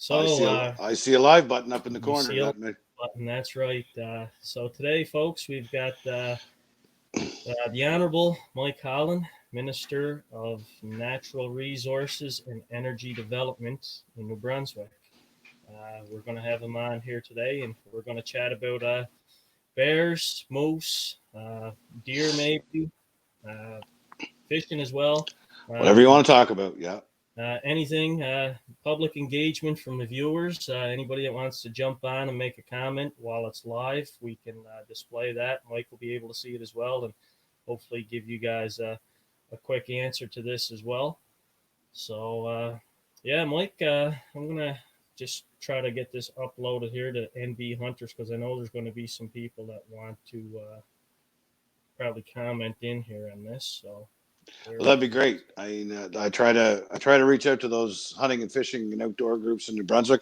So I see a live button up in the you corner. see a button. That's right. So today, folks, we've got the Honorable Mike Holland, Minister of Natural Resources and Energy Development in New Brunswick. We're going to have him on here today, and we're going to chat about bears, moose, deer, maybe, uh, fishing as well. Whatever you And want to talk about. Yeah. anything, public engagement from the viewers. Anybody that wants to jump on and make a comment while it's live, we can display that. Mike will be able to see it as well, and hopefully give you guys a quick answer to this as well. So, yeah, Mike, I'm going to just try to get this uploaded here to NB Hunters because I know there's going to be some people that want to probably comment in here on this. So, Well, that'd be great. I try to reach out to those hunting and fishing and outdoor groups in New Brunswick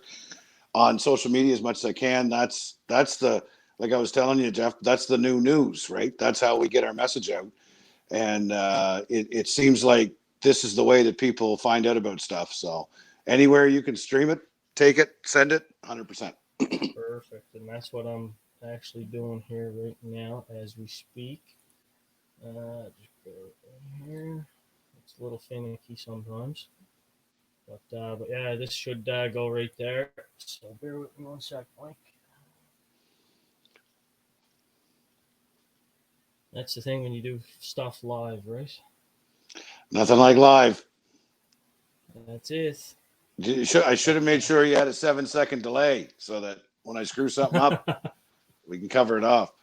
on social media as much as I can. That's the like I was telling you, Jeff. That's the new news, right? That's how we get our message out. And it seems like this is the way that people find out about stuff. So anywhere you can stream it, take it, send it, 100%. Perfect. And that's what I'm actually doing here right now as we speak. Just bear with me here. It's a little finicky sometimes. But yeah, this should go right there. So bear with me 1 sec, Mike. That's the thing when you do stuff live, right? Nothing like live. That's it. I should have made sure you had a 7-second delay so that when I screw something up, we can cover it off.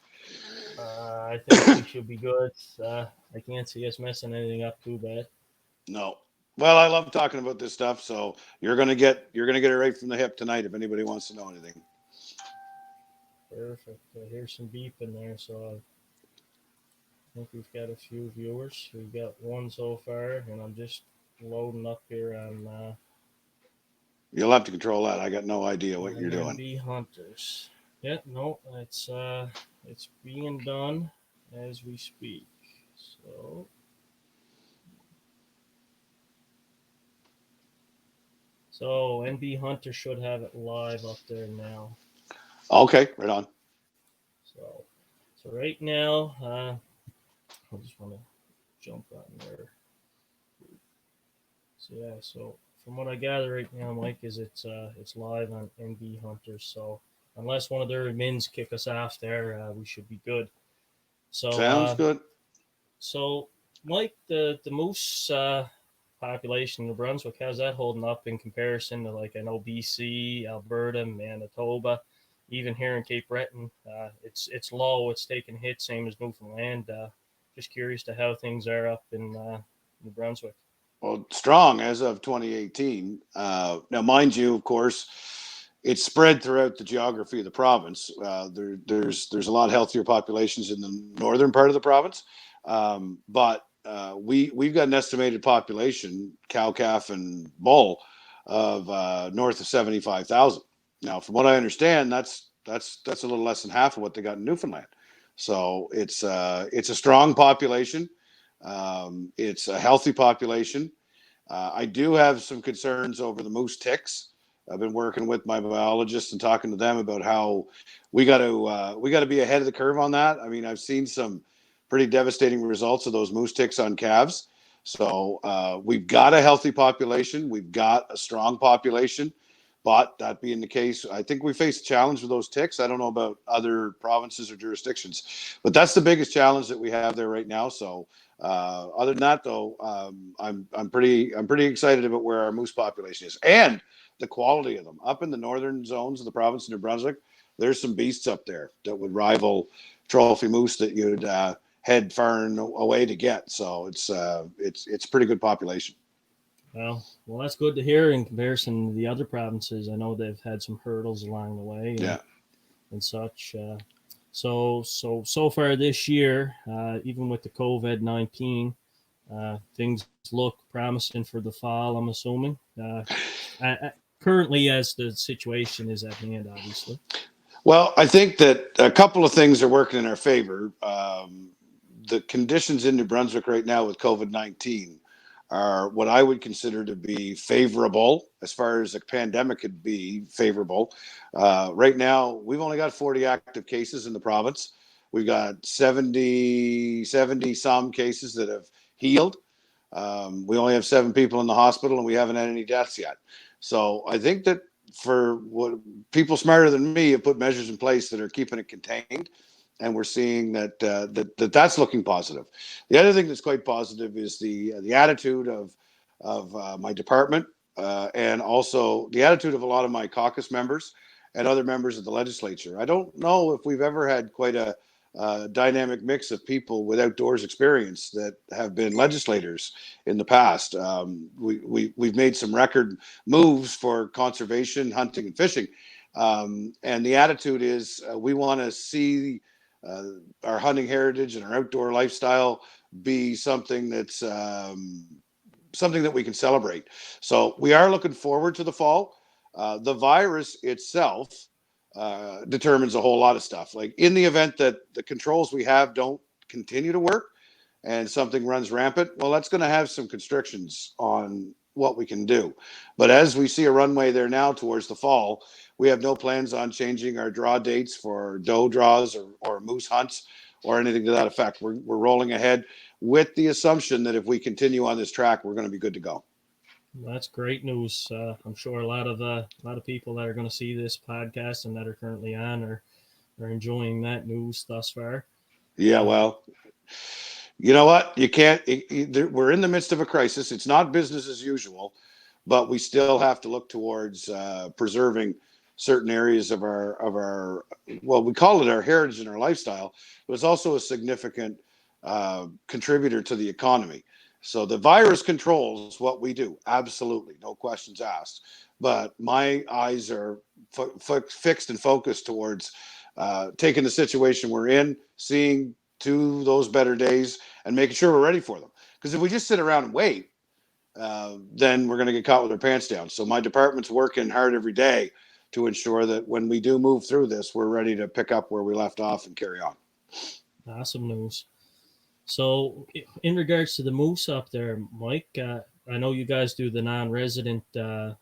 I think we should be good. I can't see us messing anything up too bad. No. Well, I love talking about this stuff, so you're gonna get it right from the hip tonight if anybody wants to know anything. Perfect. I hear some beep in there, so I think we've got a few viewers. We've got one so far, and I'm just loading up here on You'll have to control that. I got no idea what you're doing. NB Hunters. Yeah, no, it's being done as we speak. So NB Hunter should have it live up there now. Okay, right on. So so right now, I just want to jump on there. So yeah, so from what I gather right now, Mike, is it's live on NB Hunters. So unless one of their admins kick us off there, we should be good. So Sounds good. so Mike, the moose population in New Brunswick, how's that holding up in comparison to like I know BC, Alberta, Manitoba, even here in Cape Breton? It's low. It's taking hits, same as Newfoundland. Just curious to how things are up in New Brunswick. Well, strong as of 2018. Now, mind you, of course, it's spread throughout the geography of the province. There's a lot healthier populations in the northern part of the province, but we've got an estimated population, cow, calf, and bull, of north of 75,000. Now, from what I understand, that's a little less than half of what they got in Newfoundland. So it's a strong population. It's a healthy population. I do have some concerns over the moose ticks. I've been working with my biologists and talking to them about how we got to be ahead of the curve on that. I mean, I've seen some pretty devastating results of those moose ticks on calves. So we've got a healthy population. We've got a strong population. But that being the case, I think we face a challenge with those ticks. I don't know about other provinces or jurisdictions, but that's the biggest challenge that we have there right now. So other than that, though, I'm pretty excited about where our moose population is and the quality of them up in the northern zones of the province of New Brunswick. There's some beasts up there that would rival trophy moose that you'd head far away to get. So it's pretty good population. Well, that's good to hear in comparison to the other provinces. I know they've had some hurdles along the way Yeah. and such. So far this year, even with the COVID-19, things look promising for the fall. I'm assuming. Currently, as the situation is at hand, obviously. Well, I think that a couple of things are working in our favor. The conditions in New Brunswick right now with COVID-19 are what I would consider to be favorable as far as a pandemic could be favorable. Right now, we've only got 40 active cases in the province. We've got 70 some cases that have healed. We only have 7 people in the hospital, and we haven't had any deaths yet. So I think that for what people smarter than me have put measures in place that are keeping it contained, and we're seeing that's looking positive. The other thing that's quite positive is the attitude of my department, and also the attitude of a lot of my caucus members and other members of the legislature. I don't know if we've ever had quite a dynamic mix of people with outdoors experience that have been legislators in the past. We've made some record moves for conservation, hunting, and fishing. And the attitude is we want to see our hunting heritage and our outdoor lifestyle be something that's something that we can celebrate. So we are looking forward to the fall. The virus itself determines a whole lot of stuff. Like in the event that the controls we have don't continue to work and something runs rampant, well, that's going to have some constrictions on what we can do. But as we see a runway there now towards the fall, we have no plans on changing our draw dates for doe draws or moose hunts or anything to that effect. We're rolling ahead with the assumption that if we continue on this track, we're going to be good to go. That's great news. I'm sure a lot of people that are going to see this podcast and that are currently on are enjoying that news thus far. Yeah, well, you know what? You can't. We're in the midst of a crisis. It's not business as usual, but we still have to look towards preserving certain areas of our well, we call it our heritage and our lifestyle, but it's also a significant contributor to the economy. So the virus controls what we do, absolutely, no questions asked. But my eyes are fixed and focused towards taking the situation we're in, seeing to those better days, and making sure we're ready for them. Because if we just sit around and wait, then we're going to get caught with our pants down. So my department's working hard every day to ensure that when we do move through this, we're ready to pick up where we left off and carry on. Awesome news. So in regards to the moose up there, Mike, I know you guys do the non-resident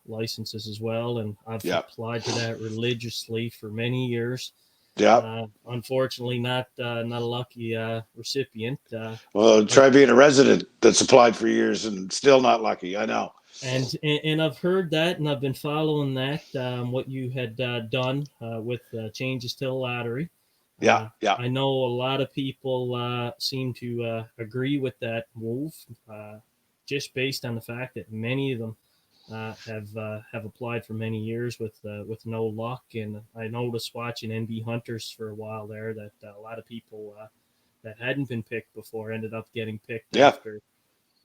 licenses as well, and I've applied to that religiously for many years. Yeah. Unfortunately, not a lucky recipient. Well, try being a resident that's applied for years and still not lucky. I know. And I've heard that, and I've been following that. What you had done with changes to the lottery. Yeah. I know a lot of people seem to agree with that move, just based on the fact that many of them have applied for many years with no luck. And I noticed watching NB Hunters for a while there that a lot of people that hadn't been picked before ended up getting picked after.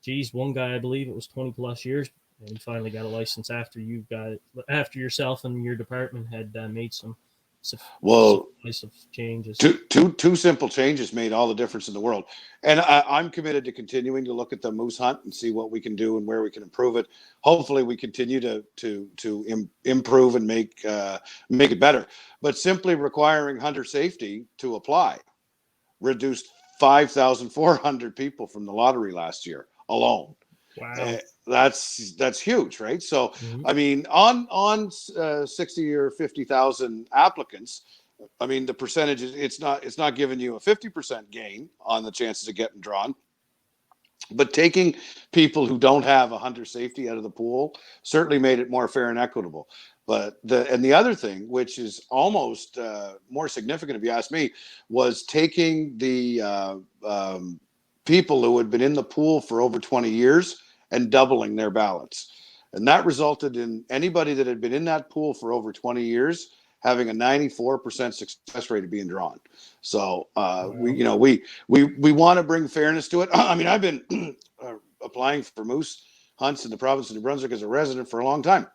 Geez, one guy, I believe it was 20 plus years, and he finally got a license after yourself and your department had made some changes. Two simple changes made all the difference in the world. And I'm committed to continuing to look at the moose hunt and see what we can do and where we can improve it. Hopefully we continue to improve and make it better. But simply requiring hunter safety to apply reduced 5,400 people from the lottery last year alone. Wow. That's huge, right? So, I mean, on 60 or 50,000 applicants, I mean, the percentage is it's not giving you a 50% gain on the chances of getting drawn, but taking people who don't have a hunter safety out of the pool certainly made it more fair and equitable. But the other thing, which is almost more significant, if you ask me, was taking the people who had been in the pool for over 20 years and doubling their ballots. And that resulted in anybody that had been in that pool for over 20 years having a 94% success rate of being drawn. So we want to bring fairness to it. I mean, I've been applying for moose hunts in the province of New Brunswick as a resident for a long time.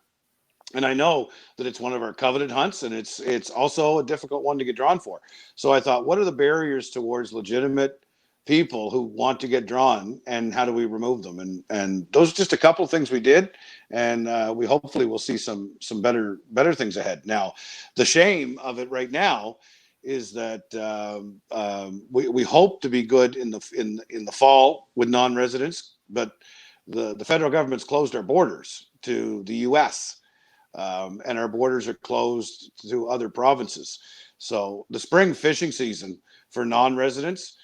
And I know that it's one of our coveted hunts, and it's also a difficult one to get drawn for. So I thought, what are the barriers towards legitimate people who want to get drawn, and how do we remove them? And those are just a couple of things we did, and we hopefully will see some better things ahead. Now, the shame of it right now is that we hope to be good in the fall with non-residents, but the federal government's closed our borders to the U.S. And our borders are closed to other provinces. So the spring fishing season for non-residents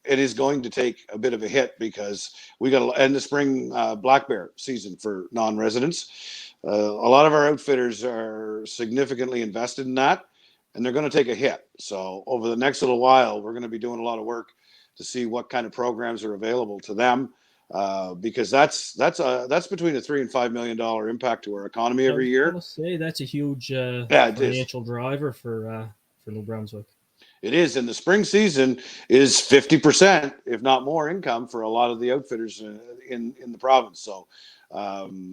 it is going to take a bit of a hit because we got to end the spring black bear season for non-residents. A lot of our outfitters are significantly invested in that, and they're going to take a hit. So over the next little while, we're going to be doing a lot of work to see what kind of programs are available to them, because that's between a $3 and $5 million impact to our economy I every was year. gonna say that's a huge Yeah, it is. financial driver for New Brunswick. It is, and the spring season is 50%, if not more, income for a lot of the outfitters in the province. So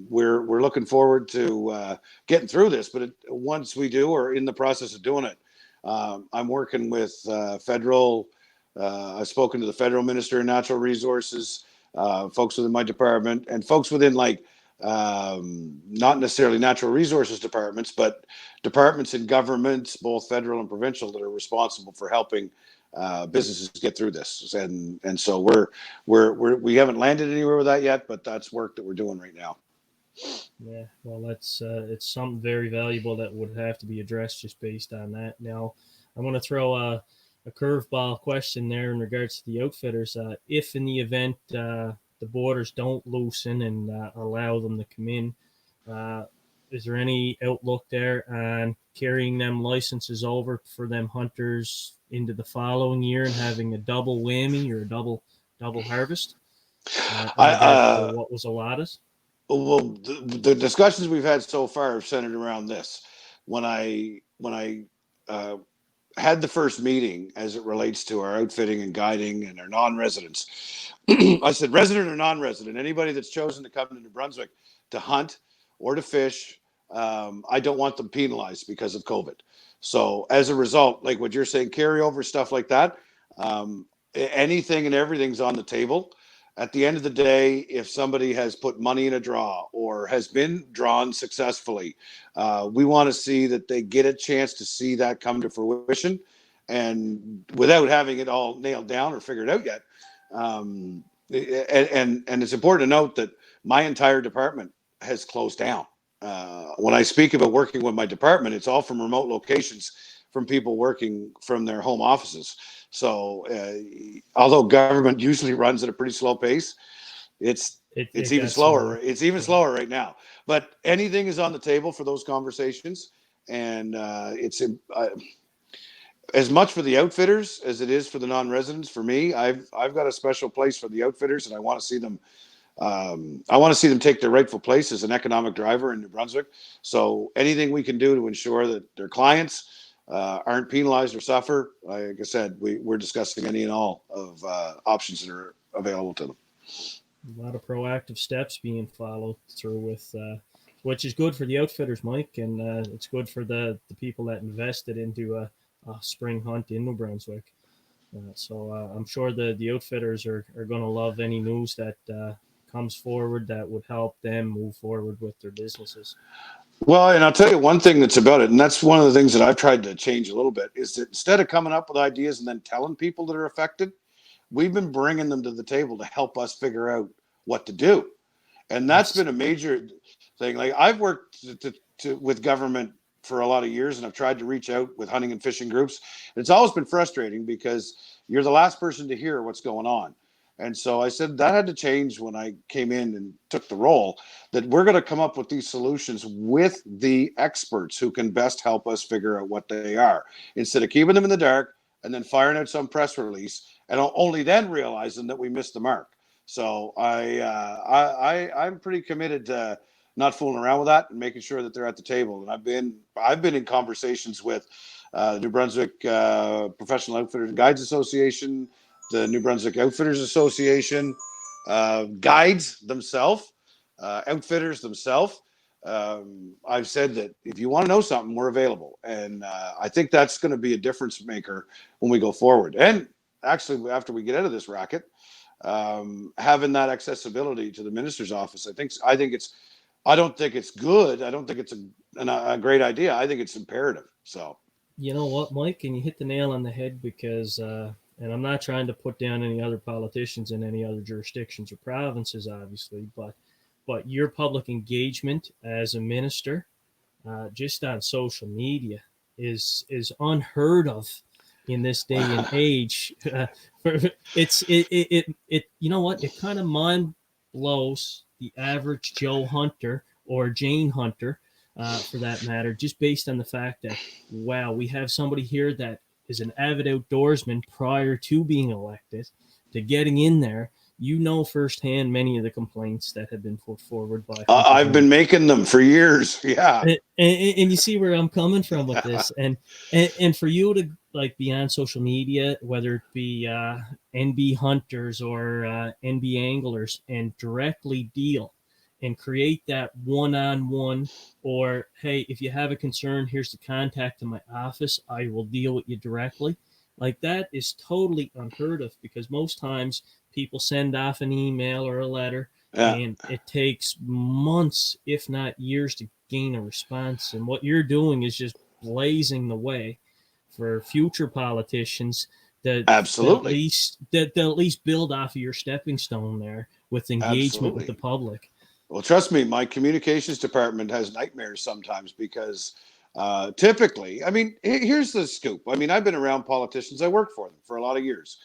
we're looking forward to getting through this. But once we do, or in the process of doing it, I'm working with federal. I've spoken to the federal minister of natural resources, folks within my department, and folks within not necessarily natural resources departments, but departments in governments, both federal and provincial, that are responsible for helping businesses get through this. And so we haven't landed anywhere with that yet, but that's work that we're doing right now. Yeah, well, that's it's something very valuable that would have to be addressed just based on that. Now, I'm going to throw a curveball question there in regards to the outfitters. If in the event the borders don't loosen and allow them to come in, is there any outlook there on carrying them licenses over for them hunters into the following year and having a double whammy or a double harvest in regards to what was allotted? Well, the discussions we've had so far have centered around this. When I had the first meeting as it relates to our outfitting and guiding and our non-residents, I said, resident or non-resident, anybody that's chosen to come to New Brunswick to hunt or to fish, I don't want them penalized because of COVID. So as a result, like what you're saying, carryover stuff like that, anything and everything's on the table. At the end of the day, if somebody has put money in a draw or has been drawn successfully, we want to see that they get a chance to see that come to fruition, and without having it all nailed down or figured out yet. And it's important to note that my entire department has closed down. When I speak about working with my department, it's all from remote locations, from people working from their home offices. So although government usually runs at a pretty slow pace, it's even slower. It's even slower right now. But anything is on the table for those conversations, and it's as much for the outfitters as it is for the non-residents. For me, I've got a special place for the outfitters, and I want to see them. I want to see them take their rightful place as an economic driver in New Brunswick. So anything we can do to ensure that their clients aren't penalized or suffer, like I said, we're discussing any and all of options that are available to them. A lot of proactive steps being followed through with, which is good for the outfitters, Mike, and it's good for the people that invested into a spring hunt in New Brunswick. So I'm sure the outfitters are going to love any news that comes forward that would help them move forward with their businesses. Well, and I'll tell you one thing that's about it, and that's one of the things that I've tried to change a little bit, is that instead of coming up with ideas and then telling people that are affected, we've been bringing them to the table to help us figure out what to do. And that's been a major thing. Like I've worked with government for a lot of years, and I've tried to reach out with hunting and fishing groups. It's always been frustrating because you're the last person to hear what's going on. And so I said that had to change when I came in and took the role, that we're going to come up with these solutions with the experts who can best help us figure out what they are, instead of keeping them in the dark and then firing out some press release and only then realizing that we missed the mark. So I'm pretty committed to not fooling around with that and making sure that they're at the table. And I've been in conversations with New Brunswick Professional Outfitters and Guides Association, the New Brunswick Outfitters Association, guides themselves, outfitters themselves. I've said that if you want to know something, we're available. And I think that's going to be a difference maker when we go forward. And actually, after we get out of this racket, having that accessibility to the minister's office, I don't think it's good. I don't think it's a great idea. I think it's imperative. So, you know what, Mike, and you hit the nail on the head, because and I'm not trying to put down any other politicians in any other jurisdictions or provinces, obviously, but your public engagement as a minister, just on social media, is unheard of in this day and age. It you know what? It kind of mind blows the average Joe Hunter or Jane Hunter, for that matter, just based on the fact that, wow, we have somebody here that is an avid outdoorsman prior to being elected, to getting in there. You know firsthand many of the complaints that have been put forward by I've been making them for years. Yeah. and you see where I'm coming from with this, and for you to like be on social media, whether it be NB hunters or NB anglers, and directly deal and create that one-on-one, or hey, if you have a concern, here's the contact in my office, I will deal with you directly. Like, that is totally unheard of, because most times people send off an email or a letter, Yeah. and it takes months, if not years, to gain a response. And what you're doing is just blazing the way for future politicians that Absolutely. at least build off of your stepping stone there with engagement with the Absolutely. public. Well, trust me, my communications department has nightmares sometimes because typically, I mean, here's the scoop. I mean, I've been around politicians. I worked for them for a lot of years.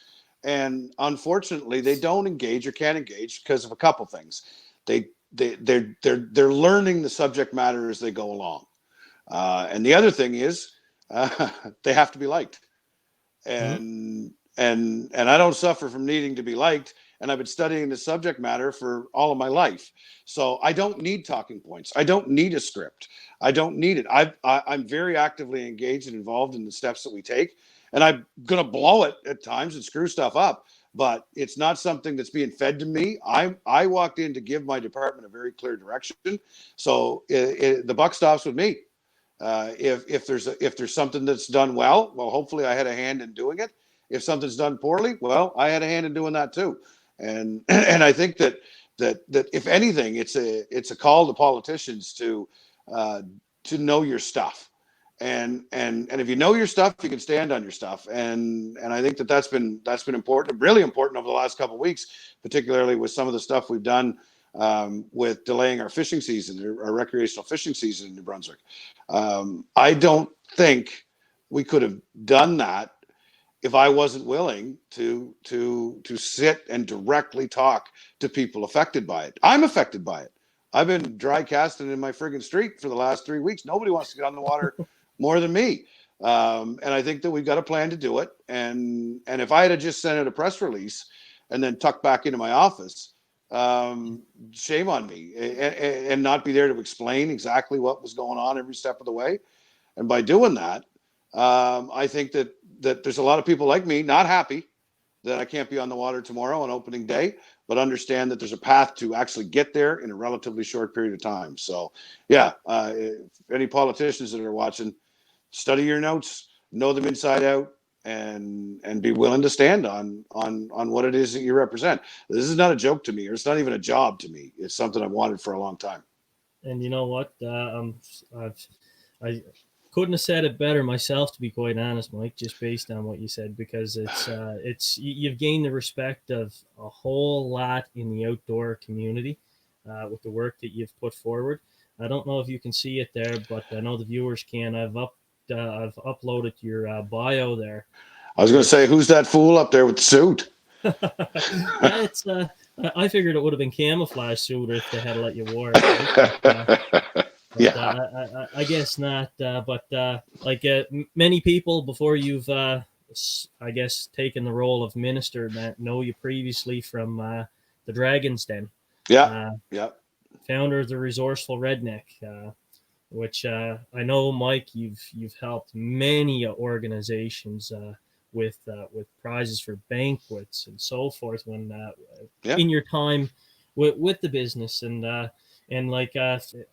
And unfortunately, they don't engage or can't engage because of a couple things. They're learning the subject matter as they go along. And the other thing is they have to be liked. Mm-hmm. And I don't suffer from needing to be liked, and I've been studying the subject matter for all of my life, so I don't need talking points. I don't need a script. I don't need it. I'm very actively engaged and involved in the steps that we take, and I'm gonna blow it at times and screw stuff up, but it's not something that's being fed to me. I walked in to give my department a very clear direction, so the buck stops with me. If there's something that's done well, hopefully I had a hand in doing it. If something's done poorly, well, I had a hand in doing that too. And I think that if anything, it's a call to politicians to know your stuff. And if you know your stuff, you can stand on your stuff. And I think that's been important, really important over the last couple of weeks, particularly with some of the stuff we've done with delaying our fishing season, our recreational fishing season in New Brunswick. I don't think we could have done that if I wasn't willing to sit and directly talk to people affected by it. I'm affected by it. I've been dry casting in my friggin' street for the last 3 weeks. Nobody wants to get on the water more than me. And I think that we've got a plan to do it. And if I had just sent out a press release and then tucked back into my office, shame on me, and not be there to explain exactly what was going on every step of the way. And by doing that, I think that there's a lot of people like me not happy that I can't be on the water tomorrow on opening day, but understand that there's a path to actually get there in a relatively short period of time. So yeah, if any politicians that are watching, study your notes, know them inside out, and be willing to stand on what it is that you represent. This is not a joke to me, or it's not even a job to me. It's something I've wanted for a long time. And you know what? I couldn't have said it better myself, to be quite honest, Mike, just based on what you said, because you've gained the respect of a whole lot in the outdoor community with the work that you've put forward. I don't know if you can see it there, but I know the viewers can. I've uploaded your bio there. I was going to say, who's that fool up there with the suit? Yeah, it's. I figured it would have been camouflage suit if they had let you wear it. Right? Yeah. I guess not. Many people before you've, I guess, taken the role of minister, that know you previously from the Dragon's Den. Yeah. Yeah. Founder of the Resourceful Redneck, which I know, Mike, you've helped many organizations with prizes for banquets and so forth when in your time with the business. And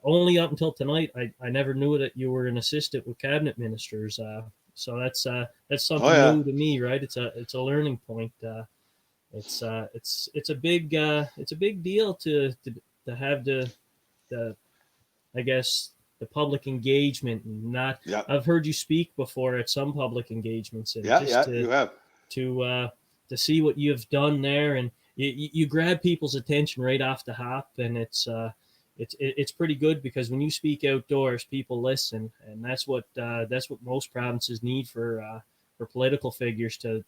only up until tonight, I never knew that you were an assistant with cabinet ministers. So that's something new to me, right? It's a learning point. It's a big deal to have the I guess the public engagement. And not, I've heard you speak before at some public engagements, and you have to see what you've done there, and you grab people's attention right off the hop, and it's pretty good, because when you speak outdoors, people listen, and that's what most provinces need for political figures to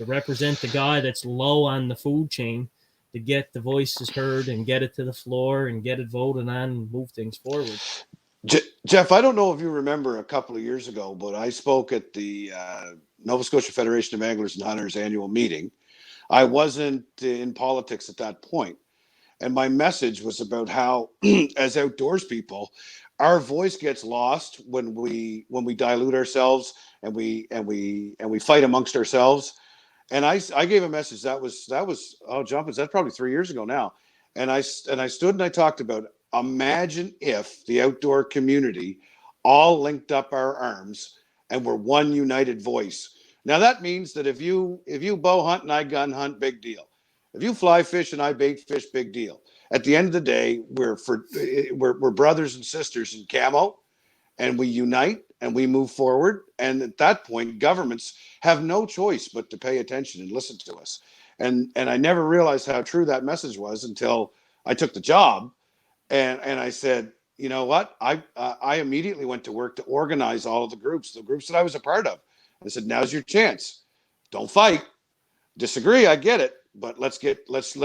represent the guy that's low on the food chain, to get the voices heard and get it to the floor and get it voted on and move things forward. Jeff, I don't know if you remember a couple of years ago, but I spoke at the Nova Scotia Federation of Anglers and Hunters annual meeting. I wasn't in politics at that point, and my message was about how, as outdoors people, our voice gets lost when we dilute ourselves and we fight amongst ourselves. And I gave a message that was Jumpins, that's probably 3 years ago now, and I stood and I talked about, imagine if the outdoor community all linked up our arms and were one united voice. Now that means that if you bow hunt and I gun hunt, big deal. If you fly fish and I bait fish, big deal. At the end of the day, we're brothers and sisters in camo, and we unite and we move forward. And at that point, governments have no choice but to pay attention and listen to us. And I never realized how true that message was until I took the job, and I said, you know what? I immediately went to work to organize all of the groups that I was a part of. I said, now's your chance. Don't fight. Disagree, I get it, but let's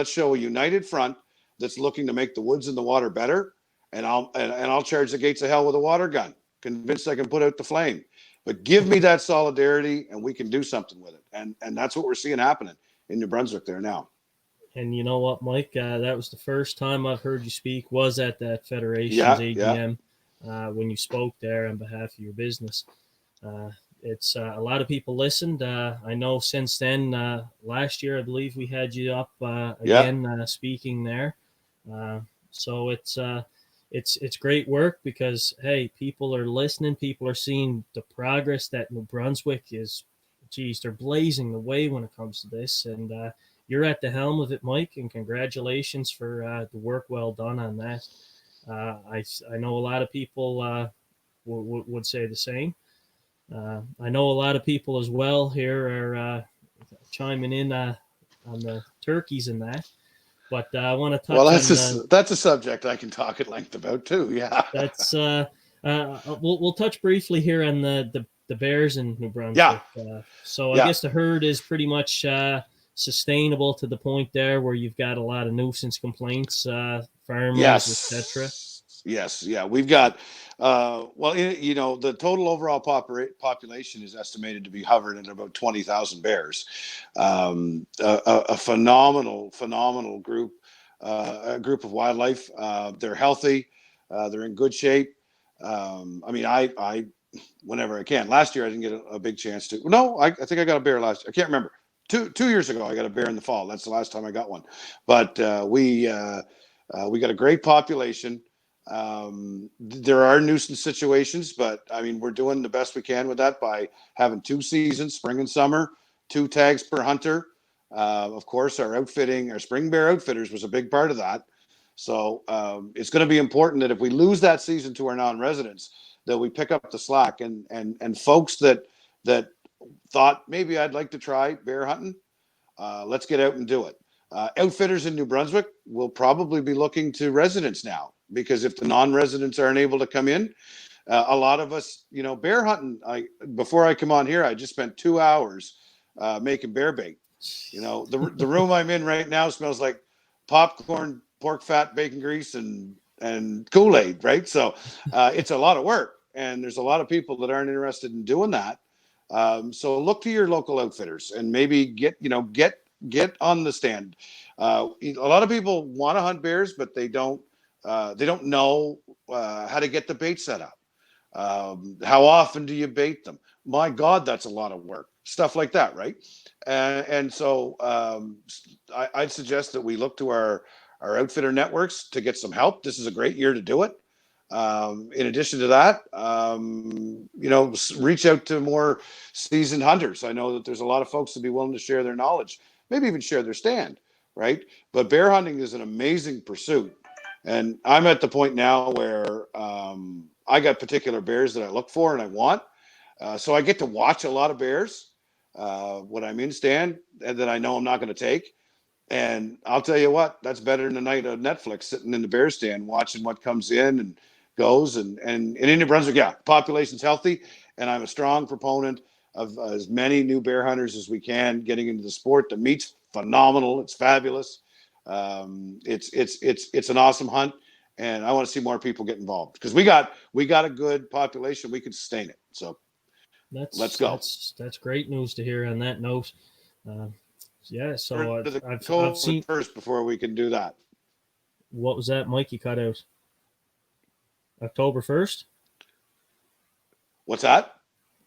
show a united front that's looking to make the woods and the water better. And I'll charge the gates of hell with a water gun, convinced I can put out the flame. But give me that solidarity, and we can do something with it. And that's what we're seeing happening in New Brunswick there now. And you know what, Mike? That was the first time I've heard you speak, was at that Federation's AGM. When you spoke there on behalf of your business. It's a lot of people listened. I know since then, last year, I believe we had you up again speaking there. So it's great work, because, hey, people are listening. People are seeing the progress that New Brunswick is. Geez, they're blazing the way when it comes to this. And you're at the helm of it, Mike, and congratulations for the work well done on that. I know a lot of people would say the same. I know a lot of people as well here are chiming in on the turkeys and that. But I want to touch on that's a subject I can talk at length about too. Yeah, that's we'll touch briefly here on the bears in New Brunswick. I guess the herd is pretty much sustainable to the point there where you've got a lot of nuisance complaints, farmers, etc. Yes, yeah, we've got. The total overall population is estimated to be hovering at about 20,000 bears. A phenomenal group, a group of wildlife. They're healthy. They're in good shape. I whenever I can. Last year I didn't get a big chance to. No, I think I got a bear last. I can't remember. Two years ago I got a bear in the fall. That's the last time I got one. But we got a great population. There are nuisance situations, but I mean, we're doing the best we can with that by having 2 seasons, spring and summer, 2 tags per hunter. Of course, our spring bear outfitters was a big part of that. So it's going to be important that if we lose that season to our non-residents, that we pick up the slack, and folks that thought maybe I'd like to try bear hunting, let's get out and do it. Outfitters in New Brunswick will probably be looking to residents now, because if the non-residents aren't able to come in, a lot of us, bear hunting. Before I come on here, I just spent 2 hours making bear bait. The room I'm in right now smells like popcorn, pork fat, bacon grease, and Kool-Aid, right? So it's a lot of work, and there's a lot of people that aren't interested in doing that. So look to your local outfitters and maybe get on the stand. A lot of people want to hunt bears, but they don't know how to get the bait set up. How often do you bait them? My God, that's a lot of work. Stuff like that, right? And so I'd suggest that we look to our outfitter networks to get some help. This is a great year to do it. In addition to that, reach out to more seasoned hunters. I know that there's a lot of folks to be willing to share their knowledge, maybe even share their stand, right? But bear hunting is an amazing pursuit. And I'm at the point now where I got particular bears that I look for and I want. So I get to watch a lot of bears. when I'm in stand and that I know I'm not going to take. And I'll tell you what, that's better than a night of Netflix sitting in the bear stand watching what comes in and goes. And in New Brunswick, yeah, population's healthy, and I'm a strong proponent of as many new bear hunters as we can getting into the sport. The meat's phenomenal; it's fabulous. It's an awesome hunt, and I want to see more people get involved because we got a good population. We can sustain it. So let's go. That's great news to hear on that note. Uh, yeah, so To the I've COVID seen. first before we can do that. What was that, Mike? You cut out. October 1st. What's that?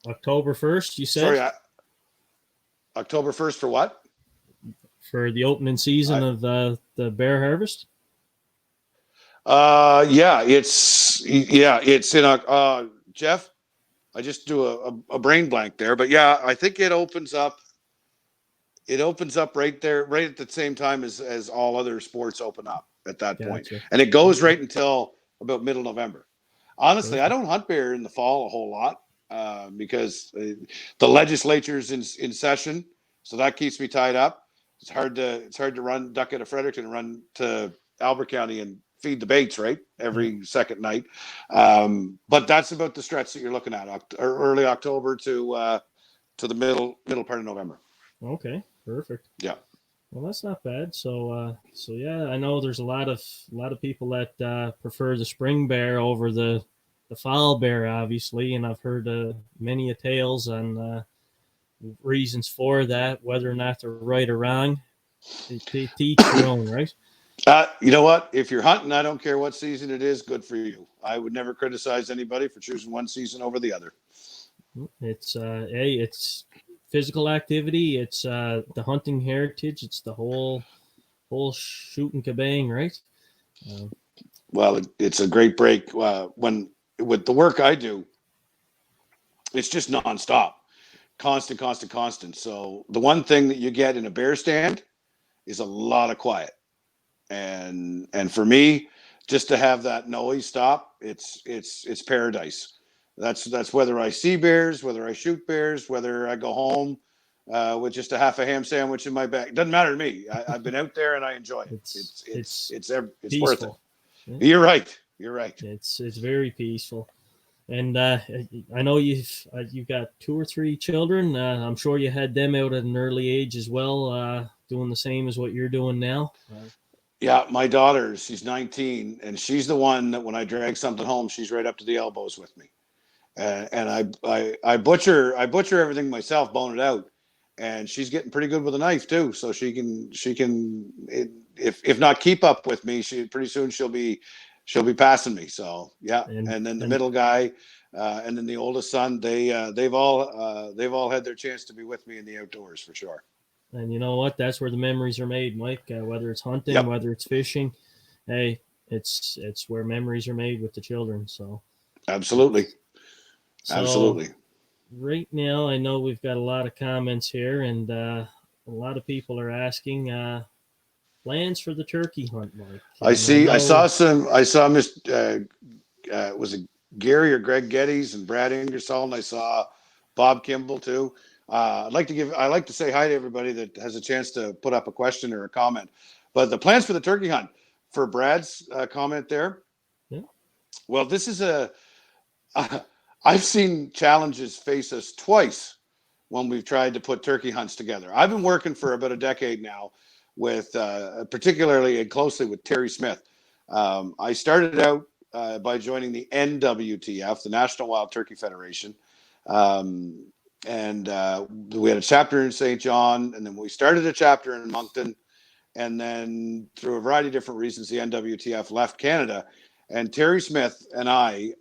October 1st. You said. Sorry, October 1st for what? For the opening season of the bear harvest. It's in Jeff. I just do a brain blank there, but yeah, I think it opens up. It opens up right there, right at the same time as all other sports open up at that point, Gotcha. and it goes right until about middle November. Honestly, Perfect. I don't hunt bear in the fall a whole lot because the legislature's in session, so that keeps me tied up. It's hard to run duck out of Fredericton and run to Albert County and feed the baits right every second night. But that's about the stretch that you're looking at, early October to the middle part of November. Okay, perfect. Yeah. Well, that's not bad. So yeah, I know there's a lot of people that prefer the spring bear over the fall bear, obviously, and I've heard many a tales on reasons for that, whether or not they're right or wrong. They teach their own, right? You know what? If you're hunting, I don't care what season it is. Good for you. I would never criticize anybody for choosing one season over the other. It's physical activity. It's the hunting heritage. It's the whole shoot and kabang, right? Well, it's a great break. When with the work I do, it's just nonstop, constant. So the one thing that you get in a bear stand is a lot of quiet, and for me, just to have that noise stop, it's paradise. That's whether I see bears, whether I shoot bears, whether I go home with just a half a ham sandwich in my bag. It doesn't matter to me. I've been out there and I enjoy it. It's worth it. Yeah. You're right. It's very peaceful, and I know you've got 2 or 3 children. I'm sure you had them out at an early age as well, doing the same as what you're doing now. Yeah, my daughter, she's 19, and she's the one that when I drag something home, she's right up to the elbows with me. And I butcher everything myself, bone it out, and she's getting pretty good with a knife too. So she can if not keep up with me, pretty soon she'll be passing me. So yeah, and then the middle guy, and then the oldest son, they've all had their chance to be with me in the outdoors for sure. And you know what? That's where the memories are made, Mike. Whether it's hunting, Yep. whether it's fishing, hey, it's where memories are made with the children. So absolutely. Right now, I know we've got a lot of comments here, and a lot of people are asking plans for the turkey hunt, Mike. I saw Miss was it Gary or Greg Geddes and Brad Ingersoll, and I saw Bob Kimball too. I like to say hi to everybody that has a chance to put up a question or a comment. But the plans for the turkey hunt, for Brad's comment there. Yeah. Well, this is I've seen challenges face us twice when we've tried to put turkey hunts together. I've been working for about a decade now with particularly and closely with Terry Smith. I started out by joining the NWTF, the National Wild Turkey Federation. And we had a chapter in St. John, and then we started a chapter in Moncton, and then through a variety of different reasons, the NWTF left Canada. And Terry Smith and I,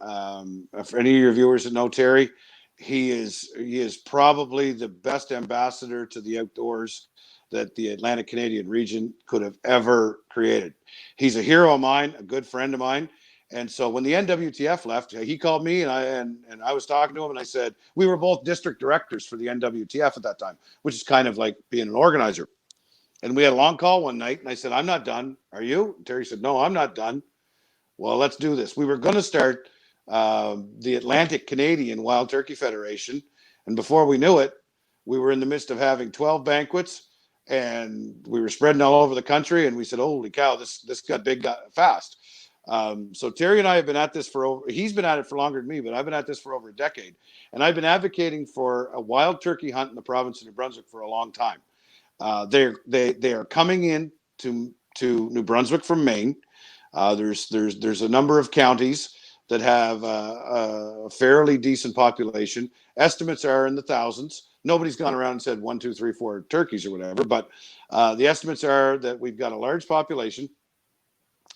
for any of your viewers that know Terry, he is probably the best ambassador to the outdoors that the Atlantic Canadian region could have ever created. He's a hero of mine, a good friend of mine. And so when the NWTF left, he called me and I was talking to him, and I said, we were both district directors for the NWTF at that time, which is kind of like being an organizer. And we had a long call one night, and I said, I'm not done. Are you? And Terry said, no, I'm not done. Well, let's do this. We were going to start the Atlantic Canadian Wild Turkey Federation. And before we knew it, we were in the midst of having 12 banquets, and we were spreading all over the country. And we said, "Holy cow, this got big, got fast." So Terry and I have been at this for over. He's been at it for longer than me, but I've been at this for over a decade, and I've been advocating for a wild turkey hunt in the province of New Brunswick for a long time. They are coming in to New Brunswick from Maine. There's a number of counties that have a fairly decent population. Estimates are in the thousands. Nobody's gone around and said 1, 2, 3, 4 turkeys or whatever, but the estimates are that we've got a large population.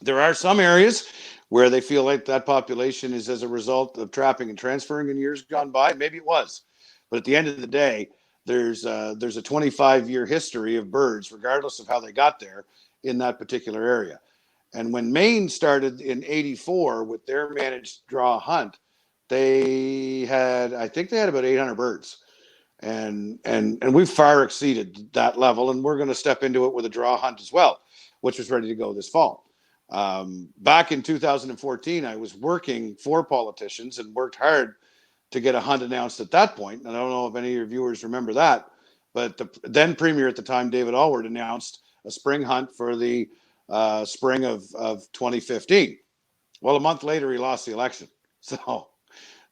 There are some areas where they feel like that population is as a result of trapping and transferring in years gone by. Maybe it was, but at the end of the day, there's a 25-year history of birds, regardless of how they got there, in that particular area. And when Maine started in '84 with their managed draw hunt, I think they had about 800 birds, and we've far exceeded that level, and we're going to step into it with a draw hunt as well, which was ready to go this fall. Back in 2014, I was working for politicians and worked hard to get a hunt announced at that point. And I don't know if any of your viewers remember that, but the then Premier at the time, David Alward, announced a spring hunt for the spring of 2015. Well, a month later, he lost the election. So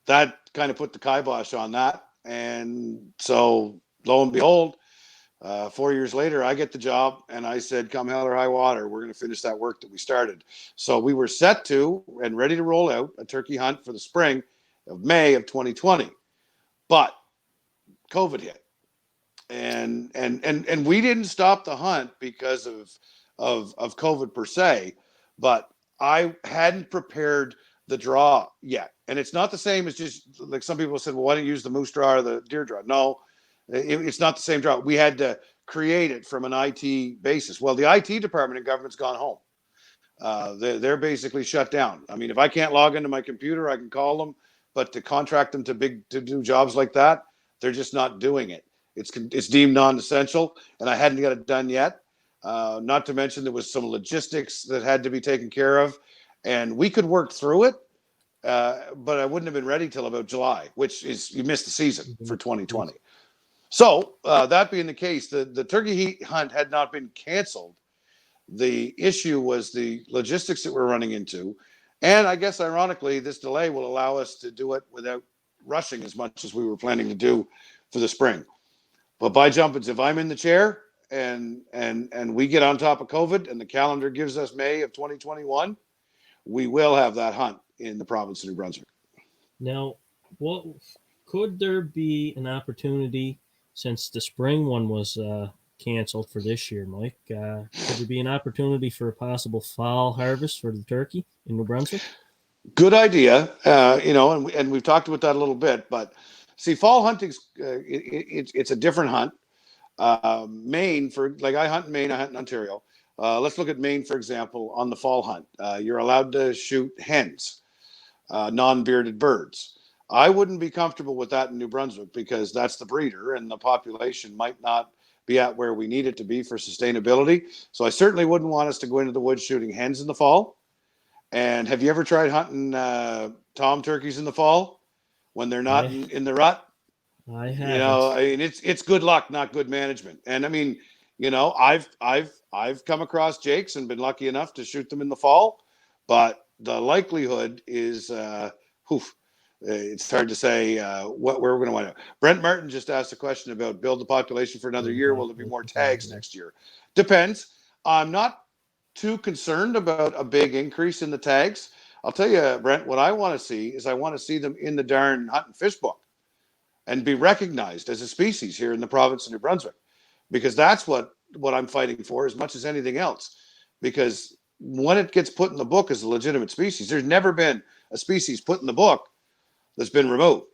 that kind of put the kibosh on that. And so lo and behold, 4 years later, I get the job, and I said, come hell or high water, we're going to finish that work that we started. So we were set to and ready to roll out a turkey hunt for the spring of May of 2020. But COVID hit. And we didn't stop the hunt because of COVID per se, but I hadn't prepared the draw yet. And it's not the same as just like some people said, well, why don't you use the moose draw or the deer draw? No, it's not the same draw. We had to create it from an IT basis. Well, the IT department in government's gone home. They're basically shut down. I mean, if I can't log into my computer, I can call them, but to contract them to do jobs like that, they're just not doing it. It's deemed non-essential, and I hadn't got it done yet. Not to mention there was some logistics that had to be taken care of, and we could work through it, but I wouldn't have been ready till about July, which is you missed the season for 2020. So that being the case, the turkey hunt had not been canceled. The issue was the logistics that we're running into, and I guess ironically, this delay will allow us to do it without rushing as much as we were planning to do for the spring. But by jumping, if I'm in the chair and we get on top of COVID and the calendar gives us May of 2021, we will have that hunt in the province of New Brunswick. Now, what could there be an opportunity, since the spring one was canceled for this year, Mike? Could there be an opportunity for a possible fall harvest for the turkey in New Brunswick? Good idea, and we've talked about that a little bit. But see, fall hunting's it's a different hunt. Maine, I hunt in Maine, I hunt in Ontario. Let's look at Maine, for example, on the fall hunt. You're allowed to shoot hens, non-bearded birds. I wouldn't be comfortable with that in New Brunswick because that's the breeder, and the population might not be at where we need it to be for sustainability. So I certainly wouldn't want us to go into the woods shooting hens in the fall. And have you ever tried hunting tom turkeys in the fall when they're not in the rut? I have. It's good luck, not good management. And I mean, I've come across jakes and been lucky enough to shoot them in the fall, but the likelihood is, it's hard to say where we're going to wind up. Brent Martin just asked a question about build the population for another year. Will there be more tags next year? Depends. I'm not too concerned about a big increase in the tags. I'll tell you, Brent, what I want to see is I want to see them in the darn hunt and fish book and be recognized as a species here in the province of New Brunswick, because that's what I'm fighting for as much as anything else. Because when it gets put in the book as a legitimate species, there's never been a species put in the book that's been removed.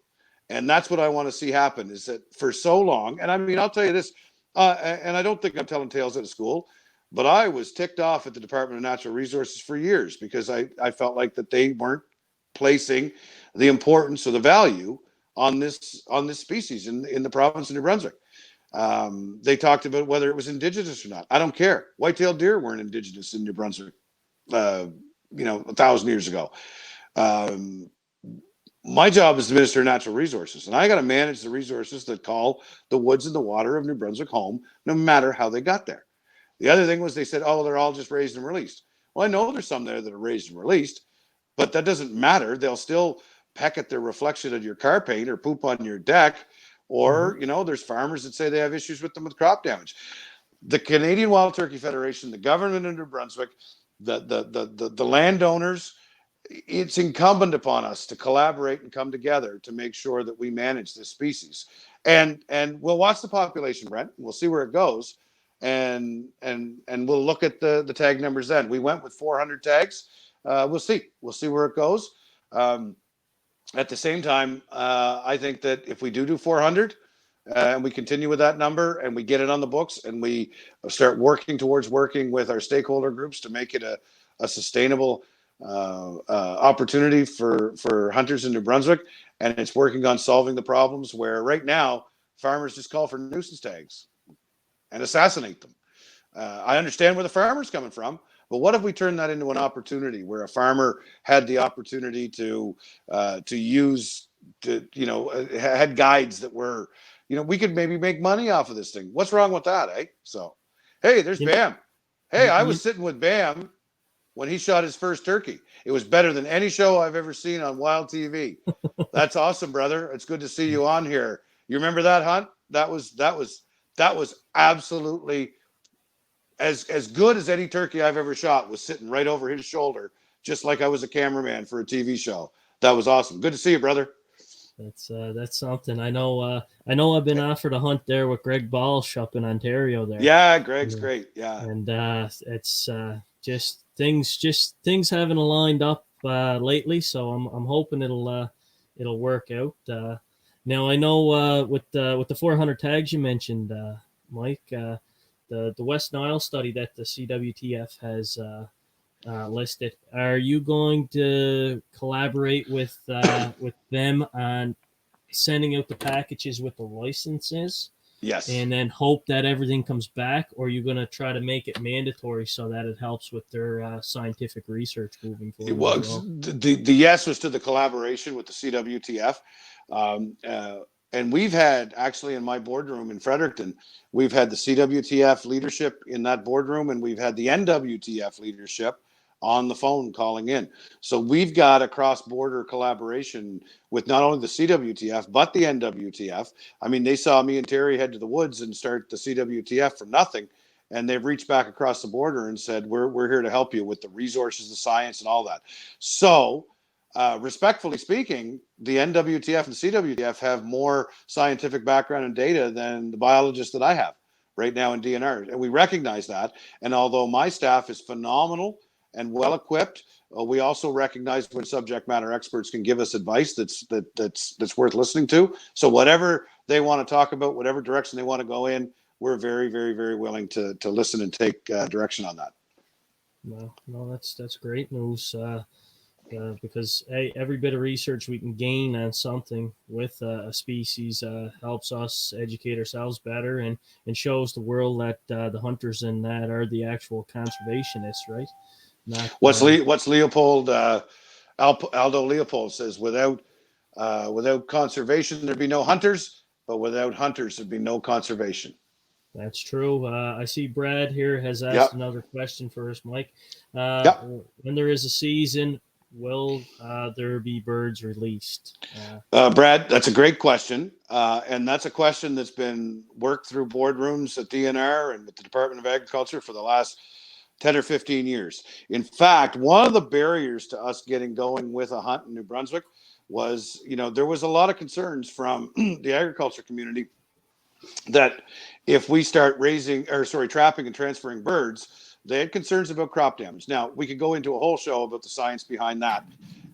And that's what I want to see happen, is that for so long, and I mean, I'll tell you this, and I don't think I'm telling tales out of school, but I was ticked off at the Department of Natural Resources for years because I felt like that they weren't placing the importance or the value on this species in the province of New Brunswick. They talked about whether it was indigenous or not. I don't care. White-tailed deer weren't indigenous in New Brunswick, 1,000 years ago. My job is to minister natural resources, and I got to manage the resources that call the woods and the water of New Brunswick home, no matter how they got there. The other thing was they said, oh, they're all just raised and released. Well, I know there's some there that are raised and released, but that doesn't matter. They'll still peck at their reflection of your car paint or poop on your deck. Mm-hmm. Or, there's farmers that say they have issues with them with crop damage. The Canadian Wild Turkey Federation, the government of New Brunswick, the landowners, it's incumbent upon us to collaborate and come together to make sure that we manage this species. And we'll watch the population, Brent. We'll see where it goes, and we'll look at the tag numbers then. We went with 400 tags. We'll see where it goes. At the same time, I think that if we do 400, and we continue with that number and we get it on the books and we start working towards working with our stakeholder groups to make it a sustainable opportunity for hunters in New Brunswick, and it's working on solving the problems where right now farmers just call for nuisance tags and assassinate them. I understand where the farmer's coming from, but what if we turn that into an opportunity where a farmer had the opportunity to use had guides that were, we could maybe make money off of this thing. What's wrong with that, eh? So, hey, there's You, Bam. Hey, you, I you, was sitting with Bam when he shot his first turkey. It was better than any show I've ever seen on Wild TV. That's awesome, brother. It's good to see you on here. You remember that hunt? That was absolutely as good as any turkey I've ever shot. Was sitting right over his shoulder, just like I was a cameraman for a TV show. That was awesome. Good to see you, brother. that's something. I've been offered a hunt there with Greg Balsh up in Ontario there. Yeah, Greg's Yeah. great. Yeah. And it's just things haven't aligned up lately, so I'm hoping it'll work out. Now I know with the 400 tags you mentioned, Mike, the West Nile study that the CWTF has listed. Are you going to collaborate with them on sending out the packages with the licenses? Yes. And then hope that everything comes back, or are you going to try to make it mandatory so that it helps with their scientific research moving It forward? was the yes was to the collaboration with the CWTF, um, uh, and we've had actually in my boardroom in Fredericton, we've had the CWTF leadership in that boardroom, and we've had the NWTF leadership on the phone calling in. So we've got a cross-border collaboration with not only the CWTF but the NWTF. I mean, they saw me and Terry head to the woods and start the CWTF for nothing, and they've reached back across the border and said, we're here to help you with the resources, the science, and all that. So, respectfully speaking, the NWTF and CWTF have more scientific background and data than the biologists that I have right now in DNR, and we recognize that. And although my staff is phenomenal and well equipped, we also recognize when subject matter experts can give us advice that's worth listening to. So whatever they want to talk about, whatever direction they want to go in, we're very, very, very willing to listen and take direction on that. No, that's great news. Because every bit of research we can gain on something with a species helps us educate ourselves better and shows the world that the hunters in that are the actual conservationists, right? Not What's Leopold Aldo Leopold says, without conservation there'd be no hunters, but without hunters there'd be no conservation. That's true. I see Brad here has asked Yep. another question for us, Mike. Yep. When there is a season, will there be birds released? Brad, that's a great question. And that's a question that's been worked through boardrooms at DNR and with the Department of Agriculture for the last 10 or 15 years. In fact, one of the barriers to us getting going with a hunt in New Brunswick was, there was a lot of concerns from the agriculture community that if we start trapping and transferring birds, they had concerns about crop damage. Now we could go into a whole show about the science behind that,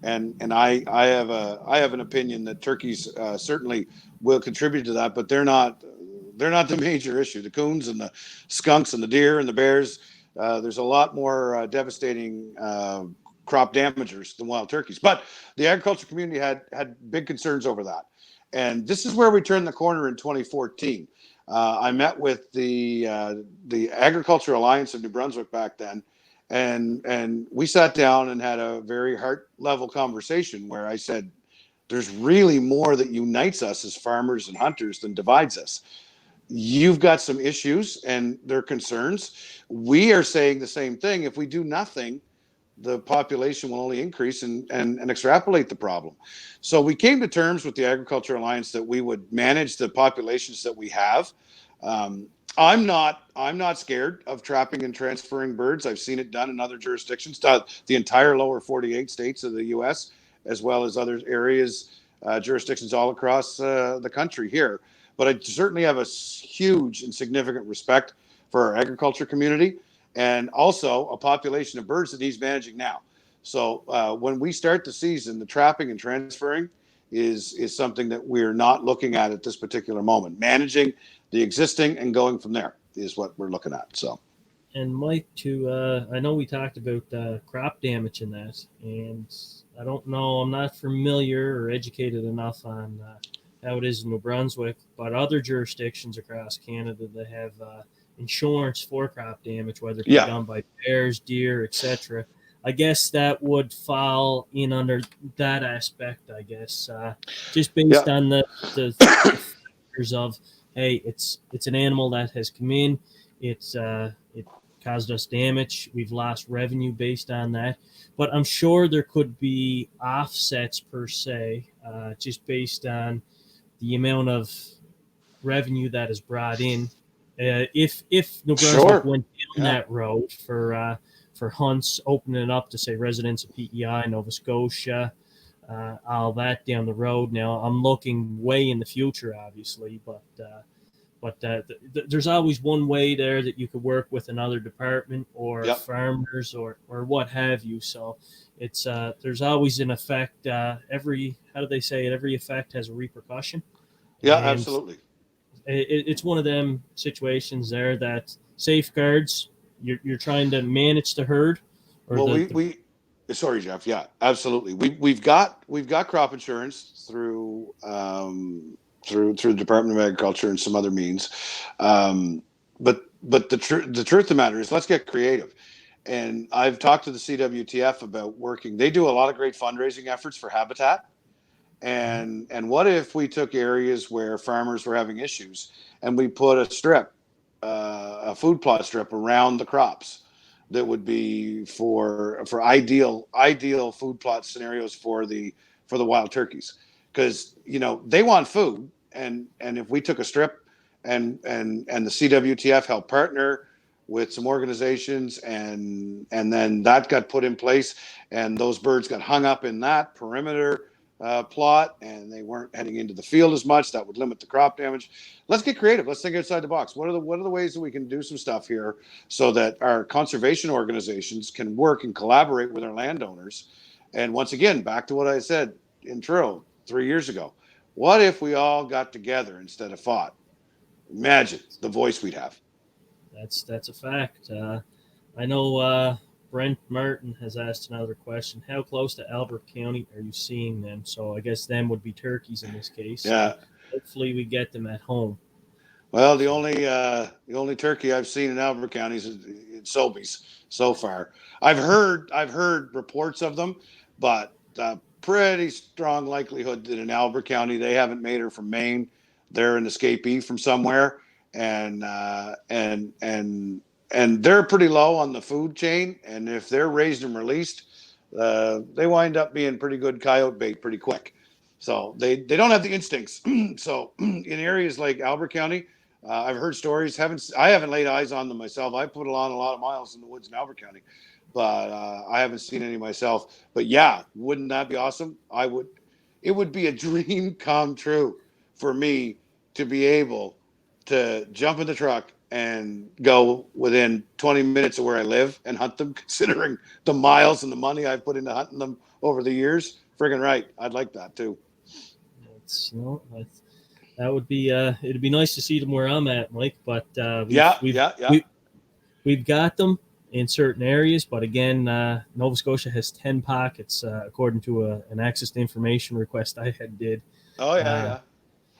and I have an opinion that turkeys certainly will contribute to that, but they're not the major issue. The coons and the skunks and the deer and the bears, there's a lot more devastating crop damagers than wild turkeys. But the agriculture community had big concerns over that. And this is where we turned the corner in 2014. I met with the Agriculture Alliance of New Brunswick back then, and we sat down and had a very heart level conversation where I said, There's really more that unites us as farmers and hunters than divides us. You've got some issues and their concerns. We are saying the same thing. If we do nothing, the population will only increase and extrapolate the problem. So we came to terms with the Agriculture Alliance that we would manage the populations that we have. Um, I'm not scared of trapping and transferring birds. I've seen it done in other jurisdictions, the entire lower 48 states of the U.S., as well as other areas, jurisdictions all across the country here. But I certainly have a huge and significant respect for our agriculture community, and also a population of birds that he's managing now. So when we start the season, the trapping and transferring is something that we're not looking at this particular moment. Managing the existing and going from there is what we're looking at. So. And Mike, I know we talked about crop damage in that, and I don't know, I'm not familiar or educated enough on how it is in New Brunswick, but other jurisdictions across Canada that have insurance for crop damage, whether it be Yeah. done by bears, deer, etc. I guess that would fall in under that aspect, I guess, just based on the factors of, hey, it's an animal that has come in, it caused us damage, we've lost revenue based on that. But I'm sure there could be offsets per se, just based on the amount of revenue that is brought in. If New Brunswick Sure. went down Yeah. that road for hunts, opening it up to say residents of PEI, Nova Scotia, all that down the road. Now I'm looking way in the future, obviously, but there's always one way there that you could work with another department or Yep. farmers or what have you. So it's there's always an effect. Every, how do they say it? Every effect has a repercussion. Yeah, And absolutely. it's one of them situations there that safeguards. You're trying to manage the herd, or Well, the sorry, Jeff. Yeah, absolutely. We've got crop insurance through the Department of Agriculture and some other means. But the truth of the matter is, let's get creative. And I've talked to the CWTF about working. They do a lot of great fundraising efforts for habitat. And what if we took areas where farmers were having issues and we put a food plot strip around the crops that would be for ideal food plot scenarios for the wild turkeys, because they want food, and if we took a strip and the CWTF helped partner with some organizations, and then that got put in place, and those birds got hung up in that perimeter plot, and they weren't heading into the field as much. That would limit the crop damage. Let's get creative. Let's think outside the box. What are the ways that we can do some stuff here so that our conservation organizations can work and collaborate with our landowners? And once again, back to what I said in Truro 3 years ago. What if we all got together instead of fought? Imagine the voice we'd have. That's a fact. I know Brent Martin has asked another question. How close to Albert County are you seeing them? So I guess them would be turkeys in this case. Yeah. Hopefully we get them at home. Well, the only turkey I've seen in Albert County is in Sobeys so far. I've heard reports of them, but pretty strong likelihood that in Albert County they haven't made her from Maine. They're an escapee from somewhere, and they're pretty low on the food chain. And if they're raised and released, they wind up being pretty good coyote bait pretty quick. So they don't have the instincts. So in areas like Albert County, I've heard stories. I haven't laid eyes on them myself. I put on a lot of miles in the woods in Albert County, but I haven't seen any myself. But yeah, wouldn't that be awesome? I would. It would be a dream come true for me to be able to jump in the truck and go within 20 minutes of where I live and hunt them, considering the miles and the money I've put into hunting them over the years. Friggin' right. I'd like that too. That would be it'd be nice to see them where I'm at, Mike. But Yeah. we've got them in certain areas. But again, Nova Scotia has 10 pockets, according to an access to information request I did. Oh yeah.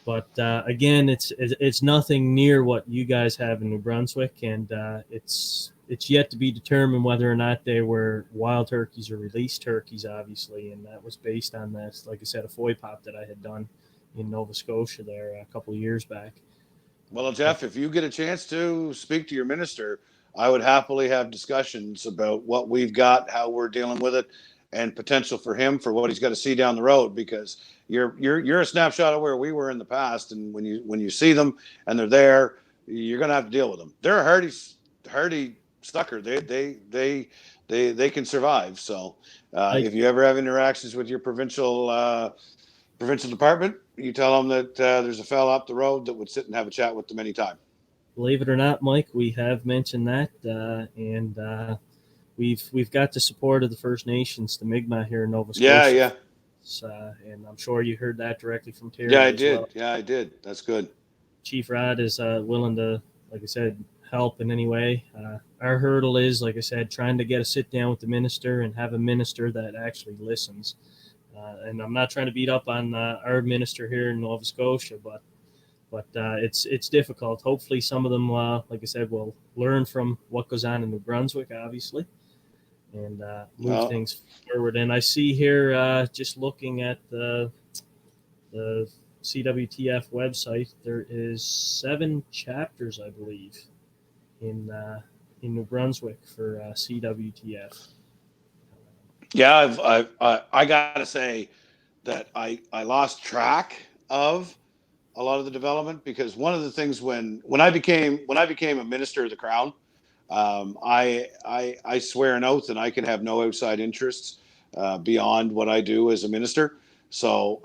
But again, it's nothing near what you guys have in New Brunswick, and it's it's yet to be determined whether or not they were wild turkeys or released turkeys, obviously, and that was based on this, like I said, a foy pop that I had done in Nova Scotia there a couple of years back. Well, But Jeff, if you get a chance to speak to your minister, I would happily have discussions about what we've got, how we're dealing with it, and potential for him for what he's got to see down the road. Because you're a snapshot of where we were in the past, and when you see them and they're there, you're going to have to deal with them. They're a hardy sucker. They can survive. So I if you ever have interactions with your provincial department, you tell them that there's a fella up the road that would sit and have a chat with them anytime. believe it or not, Mike, we have mentioned that, and we've got the support of the First Nations, the Mi'kmaq here in Nova Yeah, Scotia, yeah, and I'm sure you heard that directly from yeah. I Terry as did. well. Yeah, I did. That's good. Chief Rod is willing to, like I said, help in any way. Our hurdle is, like I said, trying to get a sit down with the minister and have a minister that actually listens. And I'm not trying to beat up on our minister here in Nova Scotia, but it's difficult. Hopefully, some of them, like I said, will learn from what goes on in New Brunswick, obviously, and move Well, things forward. And I see here, just looking at the CWTF website, there is 7 chapters, I believe, in New Brunswick for CWTF. yeah. I gotta say that I lost track of a lot of the development because one of the things when I became a minister of the crown, I swear an oath and I can have no outside interests beyond what I do as a minister. So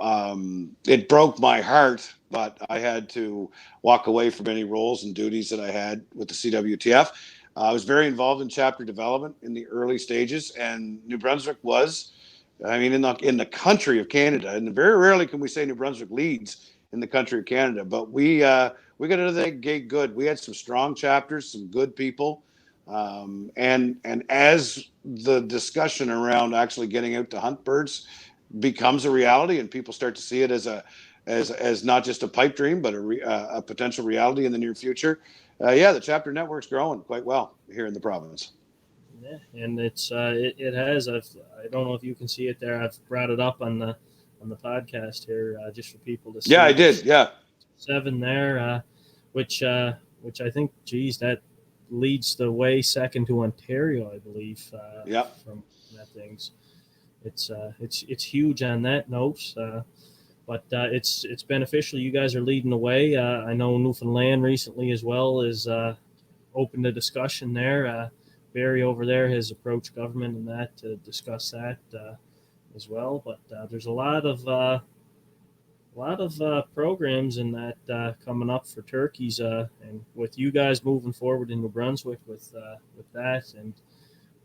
it broke my heart, but I had to walk away from any roles and duties that I had with the CWTF. I was very involved in chapter development in the early stages, and New Brunswick was, I mean, in the country of Canada, and very rarely can we say New Brunswick leads in the country of Canada, but we got out of that gate good. We had some strong chapters, some good people, and as the discussion around actually getting out to hunt birds becomes a reality, and people start to see it as not just a pipe dream, but a potential reality in the near future. Yeah, the chapter network's growing quite well here in the province. Yeah, and it has. I don't know if you can see it there. I've brought it up on the podcast here, just for people to Yeah, I see. did. Yeah, 7 there, which I think, geez, that leads the way second to Ontario, I believe, yeah. from that things. It's huge on that note, but it's beneficial. You guys are leading the way. I know Newfoundland recently as well is opened a discussion there. Barry over there has approached government and that to discuss that as well. But there's a lot of programs in that coming up for turkeys, and with you guys moving forward in New Brunswick with that, and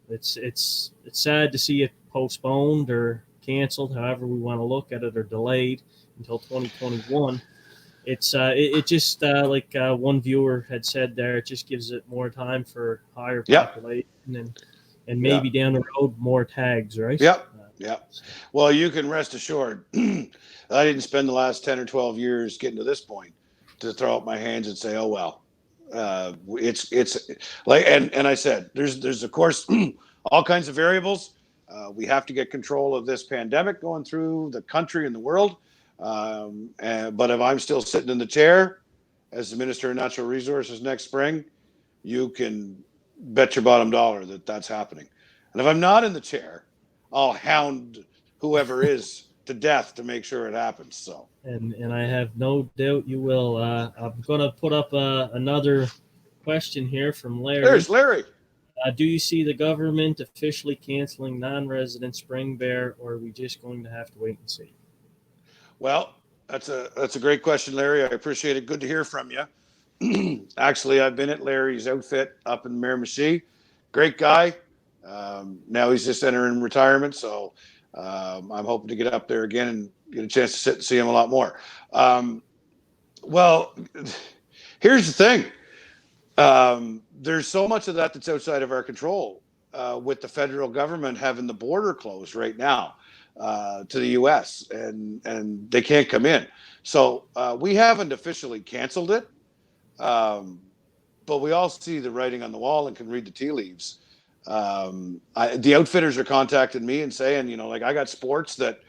it's sad to see it postponed or canceled, however we want to look at it, or delayed until 2021. It just like one viewer had said there, it just gives it more time for higher Yeah, population and yeah, maybe down the road more tags, right? yeah, yeah. Well, you can rest assured, I didn't spend the last 10 or 12 years getting to this point to throw up my hands and say, "Oh well." It's like, and I said, there's of course all kinds of variables. We have to get control of this pandemic going through the country and the world. But if I'm still sitting in the chair as the Minister of Natural Resources next spring, you can bet your bottom dollar that that's happening. And if I'm not in the chair, I'll hound whoever is to death to make sure it happens. So, And I have no doubt you will. I'm going to put up another question here from Larry. there's Larry. Do you see the government officially canceling non-resident spring bear, or are we just going to have to wait and see? Well, that's a great question, Larry. I appreciate it. Good to hear from you. Actually, I've been at Larry's outfit up in Miramichi. Great guy. Now he's just entering retirement, so I'm hoping to get up there again and get a chance to sit and see him a lot more. Well, here's the thing. There's so much of that that's outside of our control, with the federal government having the border closed right now to the U.S. and they can't come in. So we haven't officially canceled it. Um, but we all see the writing on the wall and can read the tea leaves. The outfitters are contacting me and saying, like, I got sports that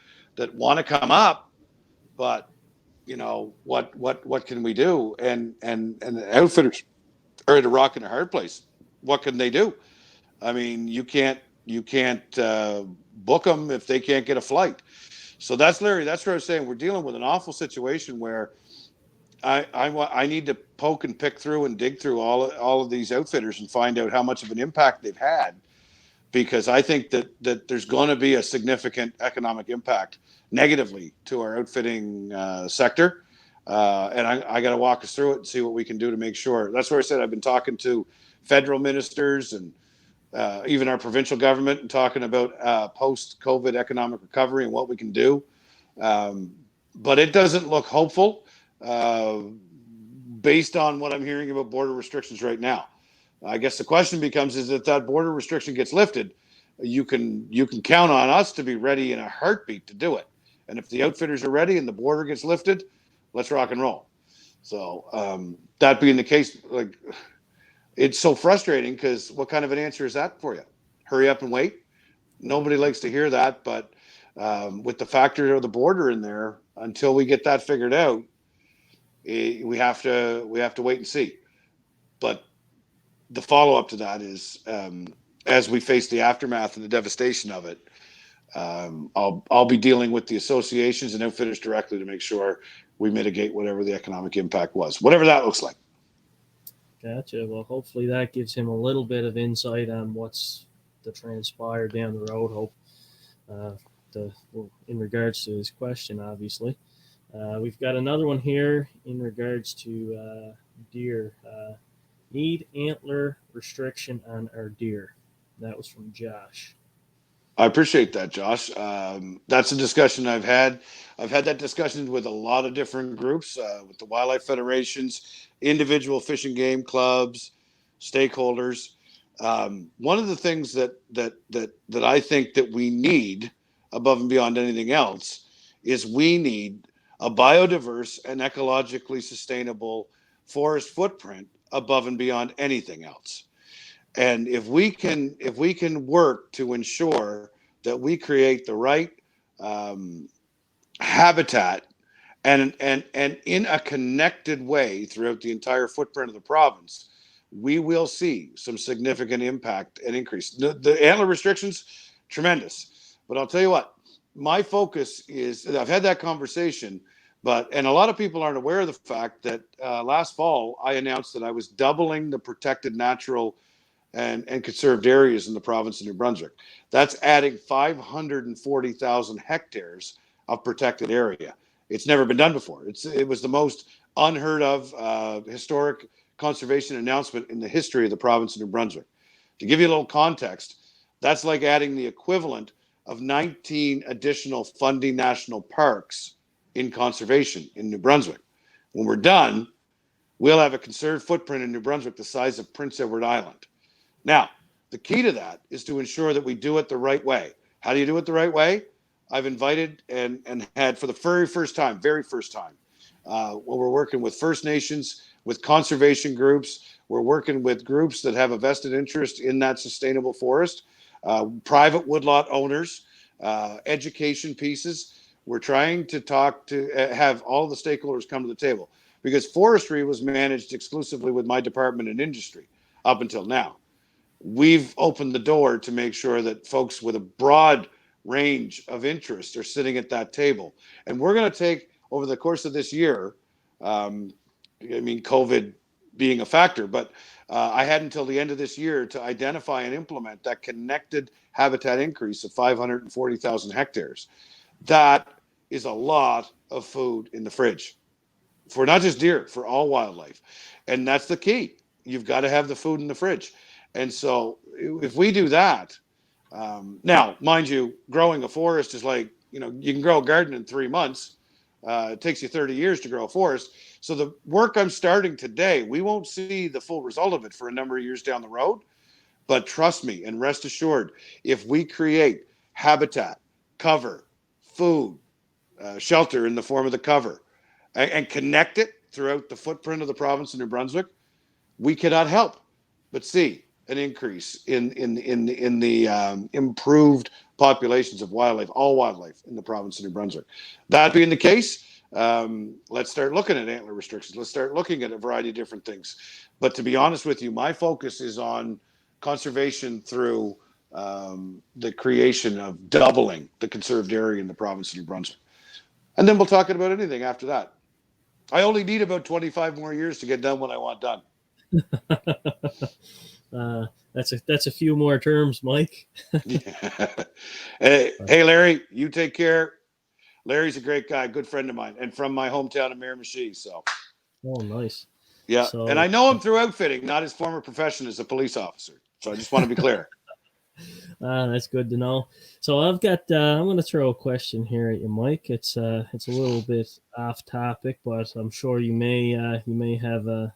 want to come up, but what can we do? And the outfitters are at a rock and a hard place. What can they do? I mean, you can't book them if they can't get a flight. So that's Larry. That's what I was saying. We're dealing with an awful situation where I need to poke and pick through and dig through all of these outfitters and find out how much of an impact they've had, because I think that there's going to be a significant economic impact negatively to our outfitting sector. And I got to walk us through it and see what we can do to make sure. That's where I said I've been talking to federal ministers and even our provincial government and talking about post-COVID economic recovery and what we can do. But it doesn't look hopeful based on what I'm hearing about border restrictions right now. I guess the question becomes, is if that border restriction gets lifted, you can count on us to be ready in a heartbeat to do it. And if the outfitters are ready and the border gets lifted, let's rock and roll. So that being the case, like, it's so frustrating because what kind of an answer is that for you? Hurry up and wait. Nobody likes to hear that, but with the factor of the border in there, until we get that figured out, we have to wait and see. But the follow up to that is, as we face the aftermath and the devastation of it, I'll be dealing with the associations and outfitters directly to make sure we mitigate whatever the economic impact was, whatever that looks like. Gotcha. Well, hopefully that gives him a little bit of insight on what's to transpire down the road. Hope in regards to his question, obviously. We've got another one here in regards to deer. Need antler restriction on our deer. That was from Josh. I appreciate that, Josh. That's a discussion I've had. I've had that discussion with a lot of different groups, with the wildlife federations, individual fishing game clubs, stakeholders. One of the things that I think that we need, above and beyond anything else, is we need a biodiverse and ecologically sustainable forest footprint above and beyond anything else. And if we can work to ensure that we create the right habitat and in a connected way throughout the entire footprint of the province, we will see some significant impact and increase. The antler restrictions, tremendous. But I'll tell you what, my focus is, I've had that conversation, and a lot of people aren't aware of the fact that last fall I announced that I was doubling the protected natural and conserved areas in the province of New Brunswick. That's adding 540,000 hectares of protected area. It's never been done before. It was the most unheard of historic conservation announcement in the history of the province of New Brunswick. To give you a little context, that's like adding the equivalent of 19 additional Fundy national parks in conservation in New Brunswick. When we're done, we'll have a conserved footprint in New Brunswick the size of Prince Edward Island. Now, the key to that is to ensure that we do it the right way. How do you do it the right way? I've invited and had for the very first time, when we're working with First Nations, with conservation groups, we're working with groups that have a vested interest in that sustainable forest, private woodlot owners, education pieces. We're trying to have all the stakeholders come to the table, because forestry was managed exclusively with my department and industry up until now. We've opened the door to make sure that folks with a broad range of interests are sitting at that table. And we're going to take, over the course of this year, COVID being a factor, but I had until the end of this year to identify and implement that connected habitat increase of 540,000 hectares. That is a lot of food in the fridge for not just deer, for all wildlife. And that's the key. You've got to have the food in the fridge. And so if we do that, now, mind you, growing a forest is like, you can grow a garden in 3 months. It takes you 30 years to grow a forest. So the work I'm starting today, we won't see the full result of it for a number of years down the road. But trust me and rest assured, if we create habitat, cover, food, shelter in the form of the cover, and connect it throughout the footprint of the province of New Brunswick, we cannot help but see an increase in the improved populations of wildlife, all wildlife in the province of New Brunswick. That being the case, let's start looking at antler restrictions. Let's start looking at a variety of different things. But to be honest with you, my focus is on conservation through the creation of doubling the conserved area in the province of New Brunswick. And then we'll talk about anything after that. I only need about 25 more years to get done what I want done. That's a few more terms, Mike. Yeah. Hey, Larry, you take care. Larry's a great guy, good friend of mine, and from my hometown of Miramichi. So, oh, nice. Yeah, So, and I know him through outfitting, not his former profession as a police officer. So I just want to be clear. That's good to know. So I'm going to throw a question here at you, Mike. It's a little bit off topic, but I'm sure you may have an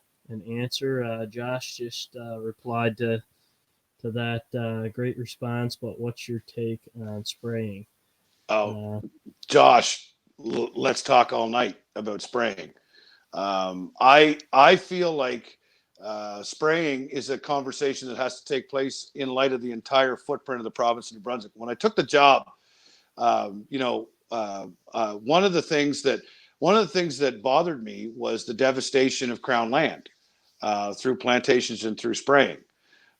answer. Josh just replied to that great response. But what's your take on spraying? Josh, let's talk all night about spraying. I feel like spraying is a conversation that has to take place in light of the entire footprint of the province of New Brunswick. When I took the job, one of the things that bothered me was the devastation of Crown land through plantations and through spraying.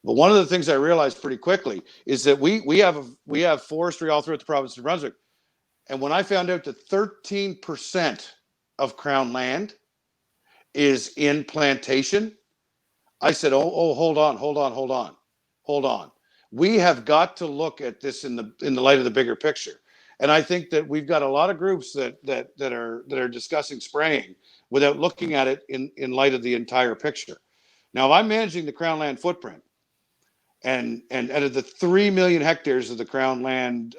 But one of the things I realized pretty quickly is that we have forestry all throughout the province of New Brunswick, and when I found out that 13% of Crown land is in plantation, I said, hold on. We have got to look at this in the light of the bigger picture. And I think that we've got a lot of groups that are discussing spraying without looking at it in light of the entire picture. Now, if I'm managing the Crown land footprint, and out of the 3 million hectares of the Crown land,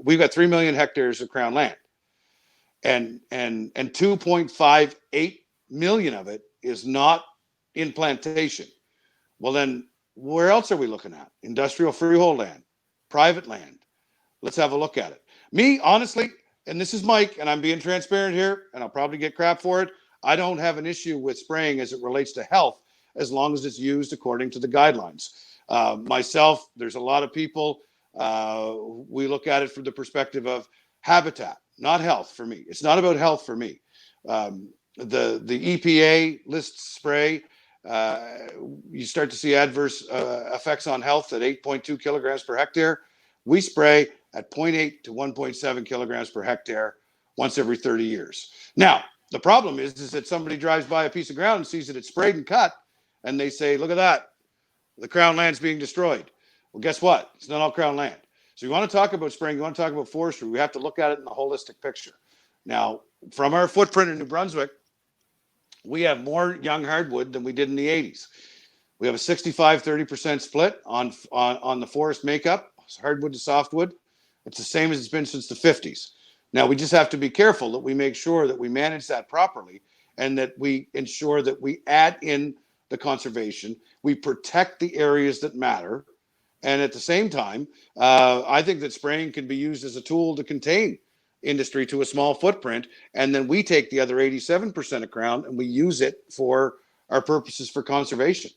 we've got 3 million hectares of Crown land, and 2.58 million of it is not in plantation. Well, then where else are we looking at? Industrial freehold land, private land. Let's have a look at it. Me, honestly, and this is Mike, and I'm being transparent here, and I'll probably get crap for it. I don't have an issue with spraying as it relates to health, as long as it's used according to the guidelines. Myself, there's a lot of people, we look at it from the perspective of habitat, not health for me. It's not about health for me. The EPA lists spray. You start to see adverse effects on health at 8.2 kilograms per hectare. We spray at 0.8 to 1.7 kilograms per hectare once every 30 years. Now, the problem is that somebody drives by a piece of ground and sees that it's sprayed and cut, and they say, look at that, the Crown land's being destroyed. Well, guess what? It's not all Crown land. So you want to talk about spraying, you want to talk about forestry, we have to look at it in the holistic picture. Now, from our footprint in New Brunswick, we have more young hardwood than we did in the 80s. We have a 65-30% split on the forest makeup, hardwood to softwood. It's the same as it's been since the 50s. Now, we just have to be careful that we make sure that we manage that properly and that we ensure that we add in the conservation, we protect the areas that matter, and at the same time, I think that spraying can be used as a tool to contain industry to a small footprint, and then we take the other 87% of Crown and we use it for our purposes for conservation.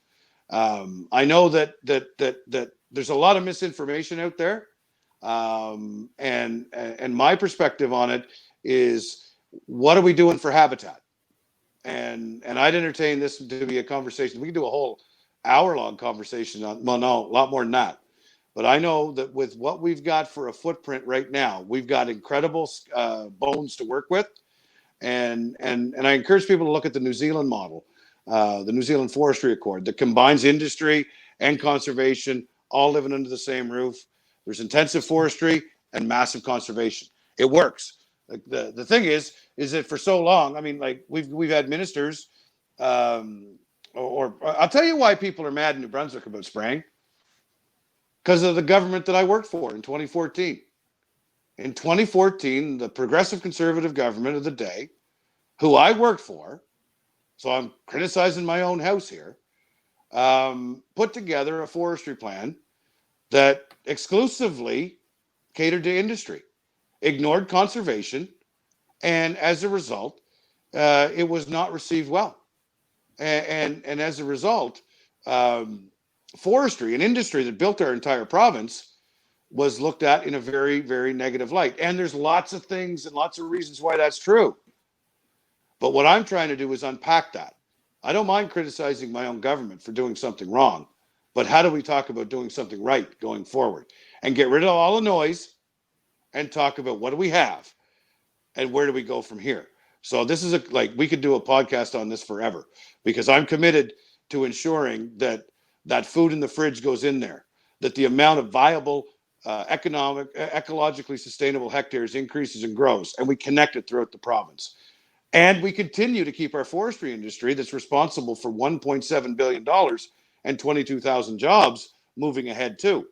I know that there's a lot of misinformation out there, and my perspective on it is, what are we doing for habitat? And I'd entertain this to be a conversation. We can do a whole hour-long conversation on, well, no, a lot more than that. But I know that with what we've got for a footprint right now, we've got incredible bones to work with. And I encourage people to look at the New Zealand model, the New Zealand Forestry Accord, that combines industry and conservation all living under the same roof. There's intensive forestry and massive conservation. It works. Like the thing is that for so long, I mean, like we've had ministers, or I'll tell you why people are mad in New Brunswick about spraying. Because of the government that I worked for in 2014. In 2014, the progressive conservative government of the day, who I worked for, so I'm criticizing my own house here, put together a forestry plan that exclusively catered to industry, ignored conservation, and as a result, it was not received well. And as a result, forestry, an industry that built our entire province, was looked at in a very, very negative light. And there's lots of things and lots of reasons why that's true. But what I'm trying to do is unpack that. I don't mind criticizing my own government for doing something wrong, but how do we talk about doing something right going forward and get rid of all the noise and talk about what do we have and where do we go from here? So this is we could do a podcast on this forever, because I'm committed to ensuring that that food in the fridge goes in there, that the amount of viable, ecologically sustainable hectares increases and grows, and we connect it throughout the province. And we continue to keep our forestry industry, that's responsible for $1.7 billion and 22,000 jobs, moving ahead too.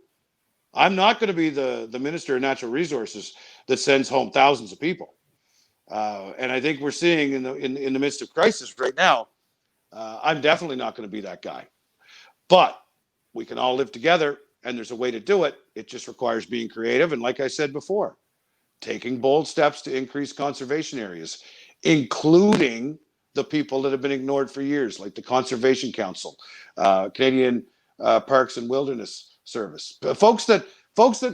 I'm not going to be the Minister of Natural Resources that sends home thousands of people. And I think we're seeing in the midst of crisis right now, I'm definitely not going to be that guy. But we can all live together, and there's a way to do it. It just requires being creative. And like I said before, taking bold steps to increase conservation areas, including the people that have been ignored for years, like the Conservation Council, Canadian Parks and Wilderness Service. Folks that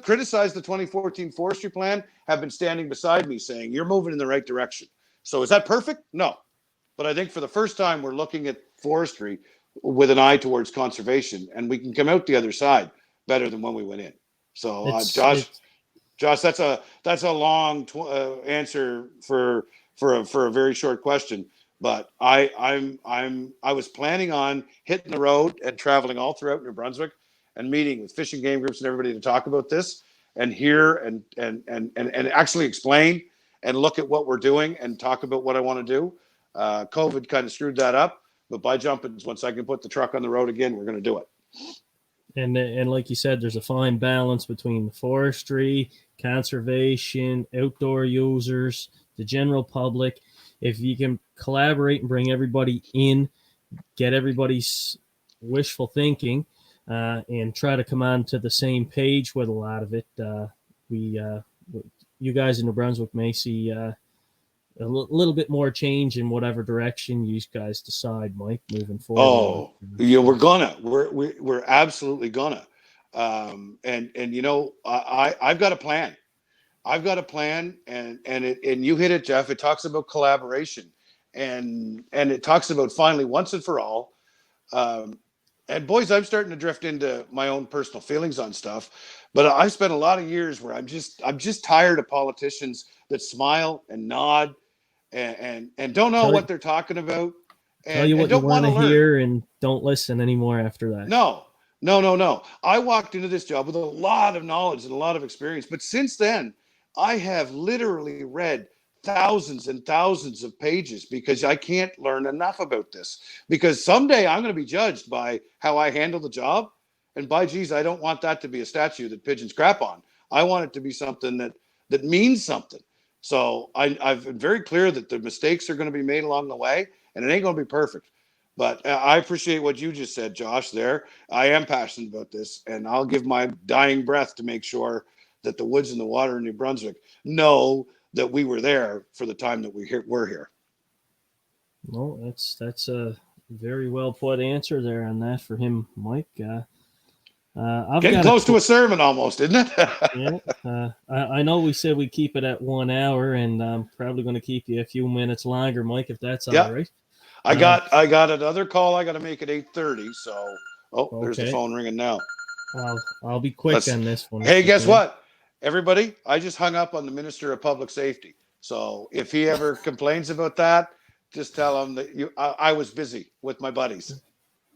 criticized the 2014 forestry plan have been standing beside me saying, you're moving in the right direction. So is that perfect? No. But I think for the first time, we're looking at forestry with an eye towards conservation, and we can come out the other side better than when we went in. So Josh, that's a long answer for a very short question. But I was planning on hitting the road and traveling all throughout New Brunswick and meeting with fishing game groups and everybody to talk about this and hear and actually explain and look at what we're doing and talk about what I want to do. COVID kind of screwed that up, but by jumping, once I can put the truck on the road again, we're going to do it. And like you said, there's a fine balance between forestry, conservation, outdoor users, the general public. If you can collaborate and bring everybody in, get everybody's wishful thinking, and try to come on to the same page with a lot of it, you guys in New Brunswick may see a little bit more change in whatever direction you guys decide, Mike, moving forward. Oh, yeah, we're absolutely gonna. And you know, I've got a plan. I've got a plan, and you hit it, Jeff. It talks about collaboration, and it talks about finally, once and for all. And boys, I'm starting to drift into my own personal feelings on stuff, but I've spent a lot of years where I'm just tired of politicians that smile and nod and don't know what they're talking about, tell you what don't you want to learn. hear and don't listen anymore after that. No. I walked into this job with a lot of knowledge and a lot of experience, but since then, I have literally read thousands and thousands of pages because I can't learn enough about this. Because someday I'm going to be judged by how I handle the job, and by geez, I don't want that to be a statue that pigeons crap on. I want it to be something that means something. So I've been very clear that the mistakes are going to be made along the way, and it ain't going to be perfect. But I appreciate what you just said, Josh, there. I am passionate about this, and I'll give my dying breath to make sure that the woods and the water in New Brunswick know that we were there for the time that we're here. Well, that's a very well put answer there on that for him, Mike. Getting close to a sermon almost, isn't it? Yeah. I know we said we keep it at 1 hour, and I'm probably going to keep you a few minutes longer, Mike, if that's all right. I got another call I got to make at 8:30. So, there's the phone ringing now. I'll be quick on this one. Hey, guess what, everybody? I just hung up on the Minister of Public Safety. So if he ever complains about that, just tell him that I was busy with my buddies.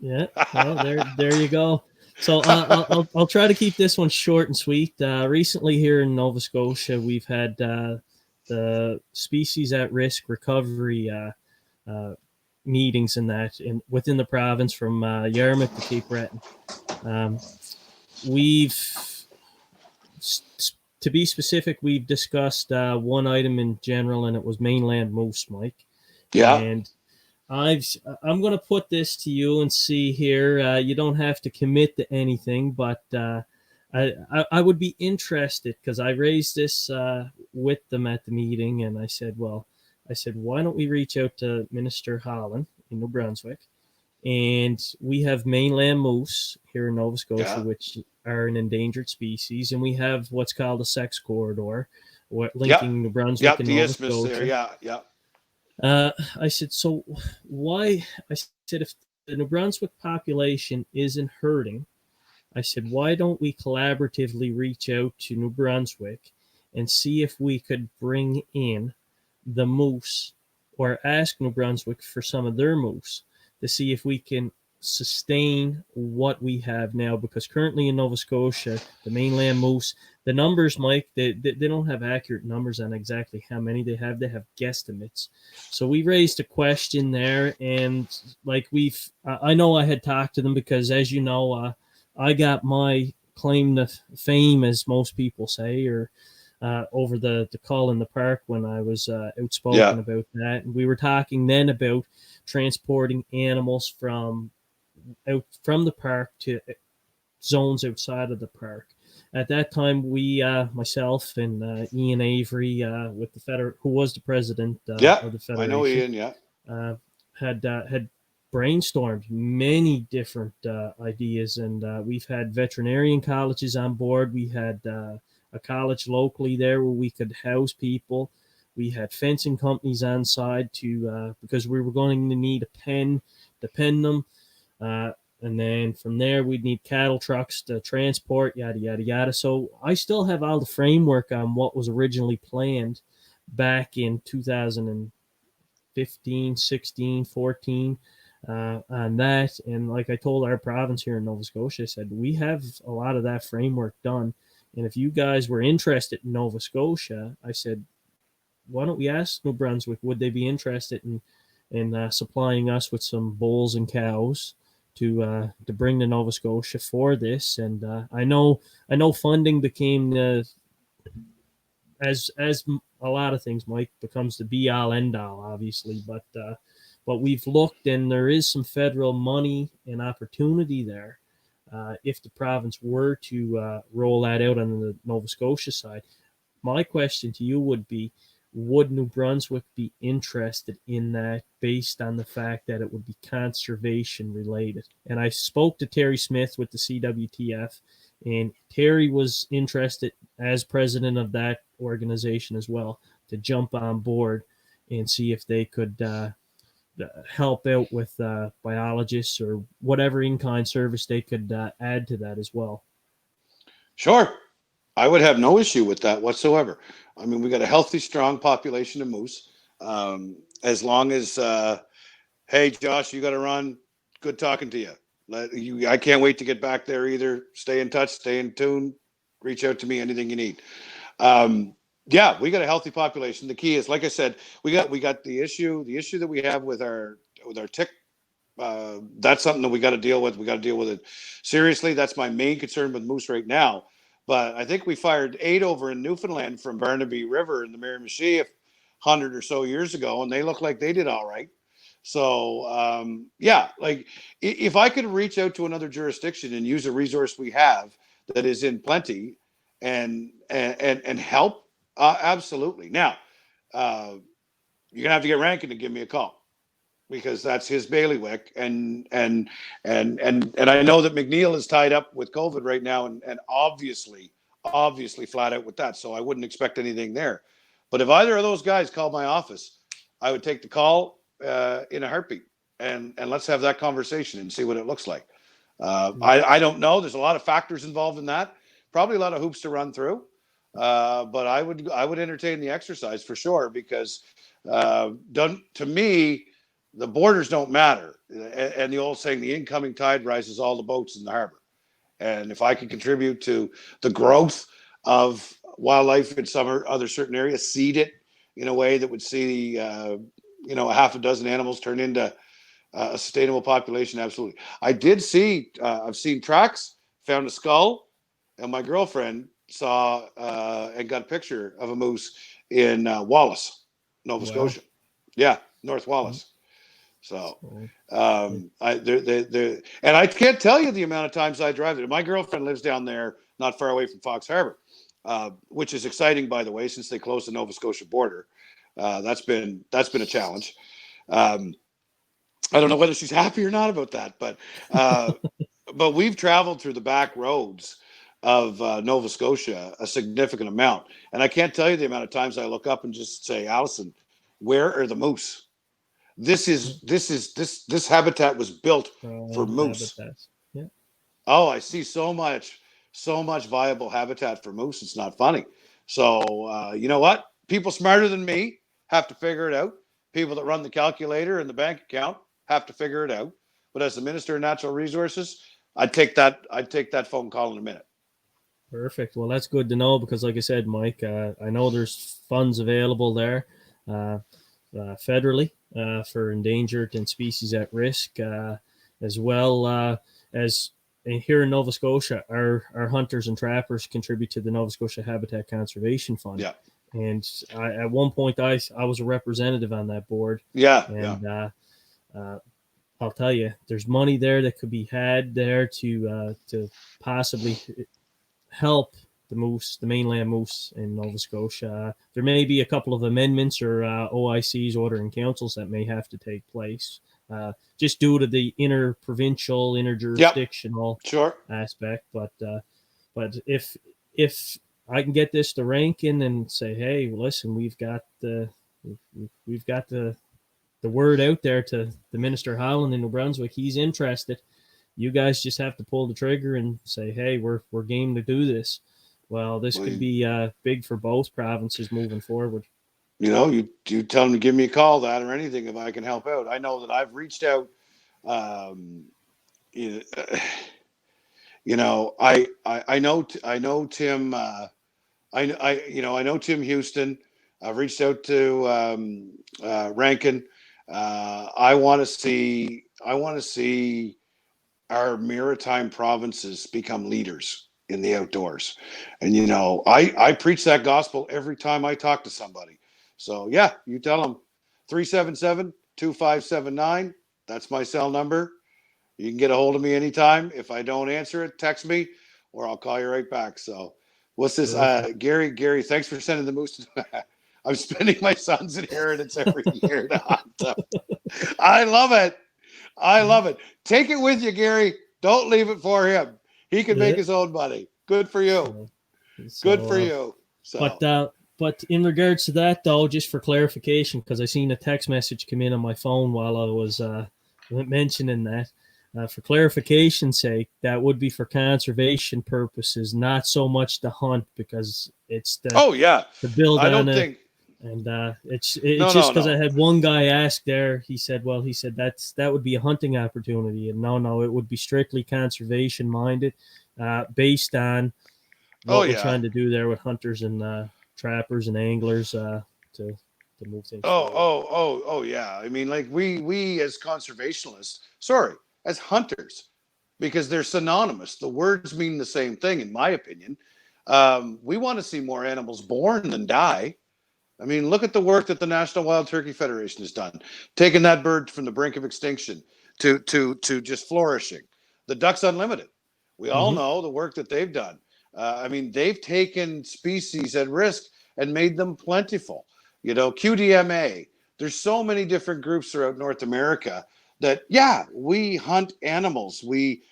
Yeah, well, there you go. So I'll try to keep this one short and sweet. Recently here in Nova Scotia, we've had the species at risk recovery meetings and that within the province from Yarmouth to Cape Breton. To be specific, we've discussed one item in general, and it was mainland moose, Mike. Yeah. And I'm going to put this to you and see here. You don't have to commit to anything, but I would be interested because I raised this with them at the meeting, and I said, why don't we reach out to Minister Holland in New Brunswick And we have mainland moose here in Nova Scotia, Yeah. which are an endangered species, and we have what's called a sex corridor, Yep. linking New Brunswick Yep. and The Nova isthmus there. Scotia. Yeah. Yeah. I said, so why? I said, if the New Brunswick population isn't hurting, I said, why don't we collaboratively reach out to New Brunswick and see if we could bring in the moose, or ask New Brunswick for some of their moose to see if we can sustain what we have now. Because currently in Nova Scotia, the mainland moose, the numbers, Mike, they don't have accurate numbers on exactly how many they have. They have guesstimates. So we raised a question there, and like I know I had talked to them because, as you know, I got my claim to fame, as most people say, or over the call in the park when I was Yeah. outspoken about that. And we were talking then about transporting animals from the park to zones outside of the park. At that time, we, myself and Ian Avery, with who was the president Yeah. of the I know federation, Ian. Yeah. uh, had brainstormed many different ideas, and we've had veterinarian colleges on board. We had a college locally there where we could house people. We had fencing companies on side because we were going to need a pen to pen them. Uh, and then from there, we'd need cattle trucks to transport, yada, yada, yada. So I still have all the framework on what was originally planned back in 2015, 16, 14 on that. And like I told our province here in Nova Scotia, I said, we have a lot of that framework done. And if you guys were interested in Nova Scotia, I said, why don't we ask New Brunswick, would they be interested in supplying us with some bulls and cows to bring to Nova Scotia for this? And I know funding became as a lot of things, Mike, becomes the be all end all, obviously, but we've looked, and there is some federal money and opportunity there. If the province were to roll that out on the Nova Scotia side, my question to you would be, would New Brunswick be interested in that based on the fact that it would be conservation related? And I spoke to Terry Smith with the CWTF, and Terry was interested, as president of that organization as well, to jump on board and see if they could help out with biologists or whatever in-kind service they could add to that as well. Sure. I would have no issue with that whatsoever. I mean, we got a healthy, strong population of moose. As long as, hey, Josh, you got to run. Good talking to you. I can't wait to get back there either. Stay in touch, stay in tune, reach out to me, anything you need. Yeah, we got a healthy population. The key is, like I said, we got the issue that we have with our tick. That's something that we got to deal with. We got to deal with it seriously. That's my main concern with moose right now. But I think we fired 8 over in Newfoundland from Barnaby River in the Miramichi 100 or so years ago, and they look like they did all right. So yeah, like if I could reach out to another jurisdiction and use a resource we have that is in plenty and help, absolutely. Now you're gonna have to get Rankin to give me a call, because that's his bailiwick, and I know that McNeil is tied up with COVID right now, and obviously flat out with that. So I wouldn't expect anything there. But if either of those guys called my office, I would take the call in a heartbeat, and let's have that conversation and see what it looks like. I don't know. There's a lot of factors involved in that. Probably a lot of hoops to run through. But I would entertain the exercise for sure, because done to me, the borders don't matter. And the old saying, the incoming tide rises all the boats in the harbor. And if I can contribute to the growth of wildlife in some or other certain areas, seed it in a way that would see, a half a dozen animals turn into a sustainable population, absolutely. I've seen tracks, found a skull, and my girlfriend saw and got a picture of a moose in Wallace, Nova Wow. Scotia. Yeah, North Wallace. So, and I can't tell you the amount of times I drive there. My girlfriend lives down there, not far away from Fox Harbor, which is exciting, by the way, since they closed the Nova Scotia border. That's been a challenge. I don't know whether she's happy or not about that, but we've traveled through the back roads of Nova Scotia a significant amount, and I can't tell you the amount of times I look up and just say, Allison, where are the moose? This habitat was built for moose. Habitats. Yeah. Oh, I see so much viable habitat for moose. It's not funny. So you know what? People smarter than me have to figure it out. People that run the calculator and the bank account have to figure it out. But as the Minister of Natural Resources, I'd take that phone call in a minute. Perfect. Well, that's good to know because, like I said, Mike, I know there's funds available there federally for endangered and species at risk, as well as here in Nova Scotia, our hunters and trappers contribute to the Nova Scotia Habitat Conservation Fund. Yeah. And at one point, I was a representative on that board. Yeah. And I'll tell you, there's money there that could be had there to possibly help the moose, the mainland moose in Nova Scotia. There may be a couple of amendments or OICs, ordering councils, that may have to take place just due to the interprovincial, interjurisdictional aspect. But if I can get this to Rankin and say, hey, listen, we've got the word out there to the Minister Howland in New Brunswick, he's interested. You guys just have to pull the trigger and say, hey, we're game to do this. Well, this could be big for both provinces moving forward. You know, you tell them to give me a call, that or anything, if I can help out. I know that I've reached out. You know, I know Tim. I know Tim Houston. I've reached out to Rankin. I want to see our maritime provinces become leaders in the outdoors. And, you know, I preach that gospel every time I talk to somebody. So, yeah, you tell them 377-2579. That's my cell number. You can get a hold of me anytime. If I don't answer it, text me or I'll call you right back. So what's this? Gary, thanks for sending the moose. I'm spending my son's inheritance every year to hunt them. I love it. Take it with you, Gary. Don't leave it for him. He can make his own money. Good for you. Good for you. So. But in regards to that, though, just for clarification, because I seen a text message come in on my phone while I was mentioning that. For clarification's sake, that would be for conservation purposes, not so much to hunt, because it's the build I on don't it. think. And it's just because I had one guy ask there. He said that would be a hunting opportunity, and no, it would be strictly conservation minded, based on what we're trying to do there with hunters and trappers and anglers to move things forward. Yeah. I mean, like we as conservationists, as hunters, because they're synonymous. The words mean the same thing, in my opinion. We want to see more animals born than die. I mean, look at the work that the National Wild Turkey Federation has done, taking that bird from the brink of extinction to just flourishing. The Ducks Unlimited. We all know the work that they've done. I mean, they've taken species at risk and made them plentiful. You know, QDMA. There's so many different groups throughout North America that, we hunt animals. We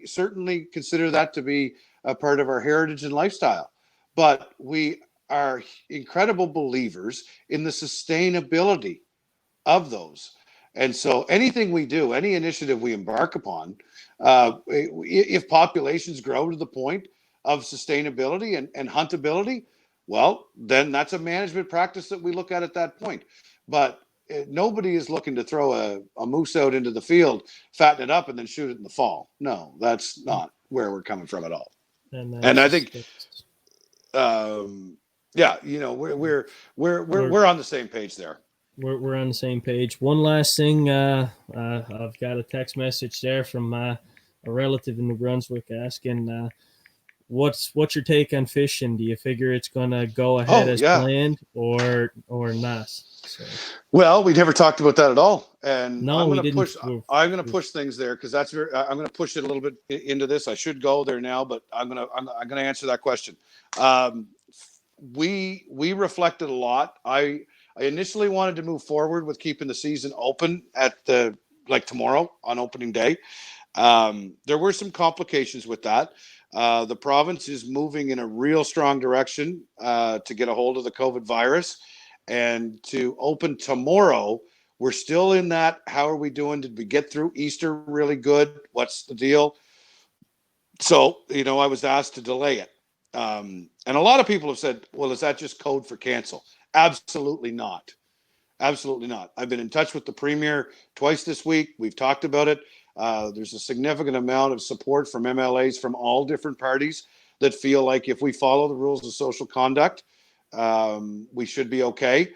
certainly consider that to be a part of our heritage and lifestyle. But we are incredible believers in the sustainability of those. And so anything we do, any initiative we embark upon, if populations grow to the point of sustainability and huntability, well, then that's a management practice that we look at that point. But nobody is looking to throw a moose out into the field, fatten it up, and then shoot it in the fall. No, that's not where we're coming from at all. And I think, you know, we're on the same page there. We're on the same page. One last thing, I've got a text message there from a relative in New Brunswick asking, what's your take on fishing? Do you figure it's gonna go ahead as planned or not? So. Well, we never talked about that at all, and no, I'm going to push things there because I'm going to push it a little bit into this. I should go there now, but I'm going to answer that question. we reflected a lot. I initially wanted to move forward with keeping the season open at the tomorrow on opening day. There were some complications with that. The province is moving in a real strong direction to get a hold of the COVID virus, and to open tomorrow. We're still in that. How are we doing? Did we get through Easter really good? What's the deal? So, I was asked to delay it. And a lot of people have said, well, is that just code for cancel? Absolutely not. Absolutely not. I've been in touch with the premier twice this week. We've talked about it. There's a significant amount of support from MLAs from all different parties that feel like if we follow the rules of social conduct, we should be okay.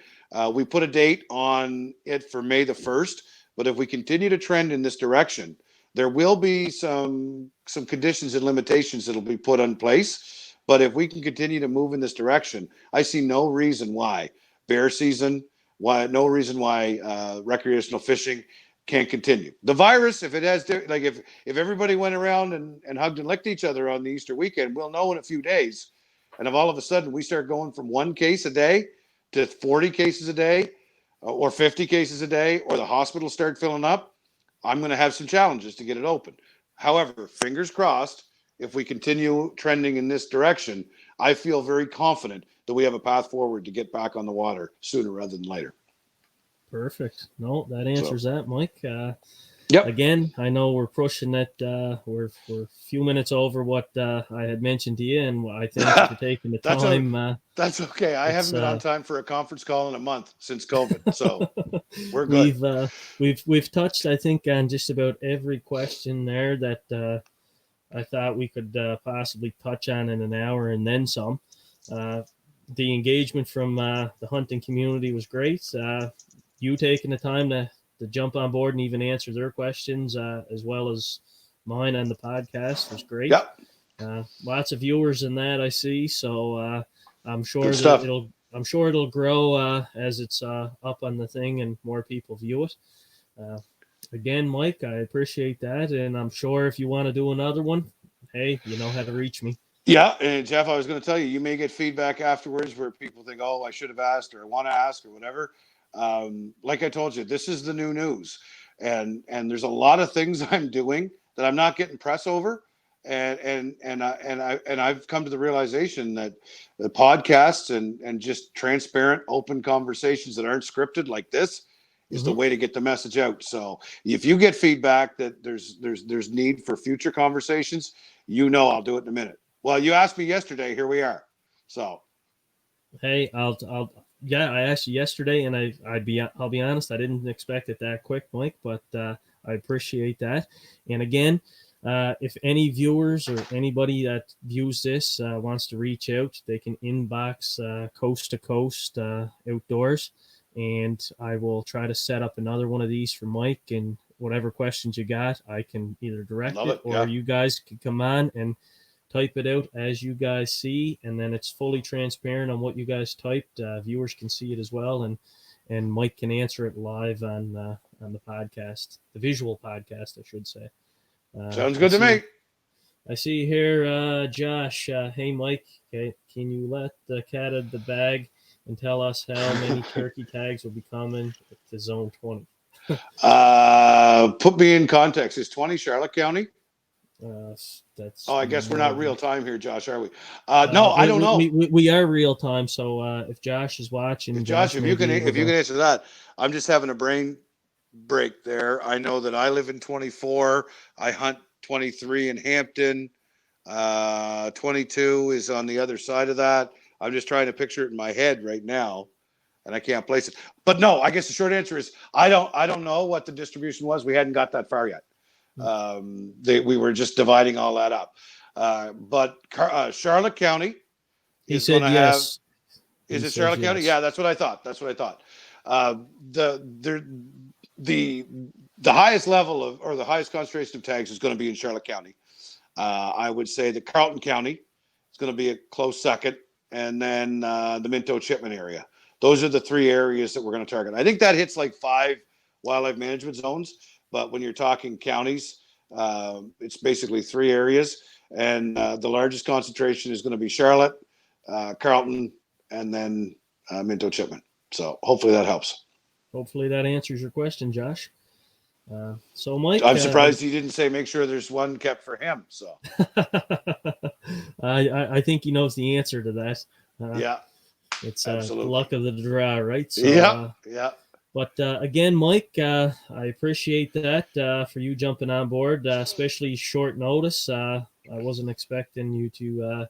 We put a date on it for May the 1st, but if we continue to trend in this direction, there will be some conditions and limitations that will be put in place. But if we can continue to move in this direction, I see no reason why bear season, no reason why recreational fishing can't continue. The virus, if it has, if everybody went around and hugged and licked each other on the Easter weekend, we'll know in a few days. And if all of a sudden we start going from 1 case a day to 40 cases a day, or 50 cases a day, or the hospitals start filling up, I'm going to have some challenges to get it open. However, fingers crossed, if we continue trending in this direction, I feel very confident that we have a path forward to get back on the water sooner rather than later. Perfect. No, that answers that, Mike. Yep. Again, I know we're pushing it. We're a few minutes over what I had mentioned to you, and I thank you for taking the time. That's okay. I haven't been on time for a conference call in a month since COVID, so we're good. We've touched, I think, on just about every question there that I thought we could possibly touch on in an hour and then some. The engagement from the hunting community was great. You taking the time to jump on board and even answer their questions, as well as mine on the podcast, was great. Yep. Lots of viewers in that I see, so I'm sure that it'll grow as it's up on the thing and more people view it. Again, Mike, I appreciate that, and I'm sure if you want to do another one, hey, you know how to reach me. Yeah, and Jeff, I was going to tell you, you may get feedback afterwards where people think, oh, I should have asked, or I want to ask, or whatever. Like I told you, this is the new news, and there's a lot of things I'm doing that I'm not getting press over, and I've come to the realization that the podcasts and just transparent, open conversations that aren't scripted like this is the way to get the message out. So if you get feedback that there's need for future conversations, I'll do it in a minute. Well, you asked me yesterday. Here we are. So, hey, I asked you yesterday, and I'll be honest, I didn't expect it that quick, Mike, but I appreciate that. And again, if any viewers or anybody that views this wants to reach out, they can inbox Coast to Coast Outdoors, and I will try to set up another one of these for Mike. And whatever questions you got, I can either direct it or you guys can come on and type it out as you guys see, and then it's fully transparent on what you guys typed. Viewers can see it as well, and Mike can answer it live on the podcast, the visual podcast, I should say. Sounds good to me. I see here, Josh. Hey, Mike, okay, can you let the cat out of the bag and tell us how many turkey tags will be coming to Zone 20? Put me in context. Is 20 Charlotte County? I guess we're not real time here, Josh, are we? No, I don't know. We are real time. So if Josh is watching, if you can answer that, I'm just having a brain break there. I know that I live in 24. I hunt 23 in Hampton. 22 is on the other side of that. I'm just trying to picture it in my head right now, and I can't place it. But no, I guess the short answer is I don't know what the distribution was. We hadn't got that far yet. We were just dividing all that up. But Charlotte County is going to have. Is it Charlotte County? Yeah, that's what I thought. The highest level or the highest concentration of tags is going to be in Charlotte County. I would say that Carleton County is going to be a close second, and then the Minto Chipman area. Those are the 3 areas that we're going to target. I think that hits like 5 wildlife management zones. But when you're talking counties, it's basically 3 areas. And the largest concentration is going to be Charlotte, Carleton, and then Minto Chipman. So hopefully that helps. Hopefully that answers your question, Josh. So, Mike, I'm surprised you didn't say make sure there's one kept for him. So I think he knows the answer to that. yeah, It's absolutely. luck of the draw, right? So, yeah. But again, Mike, I appreciate that for you jumping on board, especially short notice. I wasn't expecting you to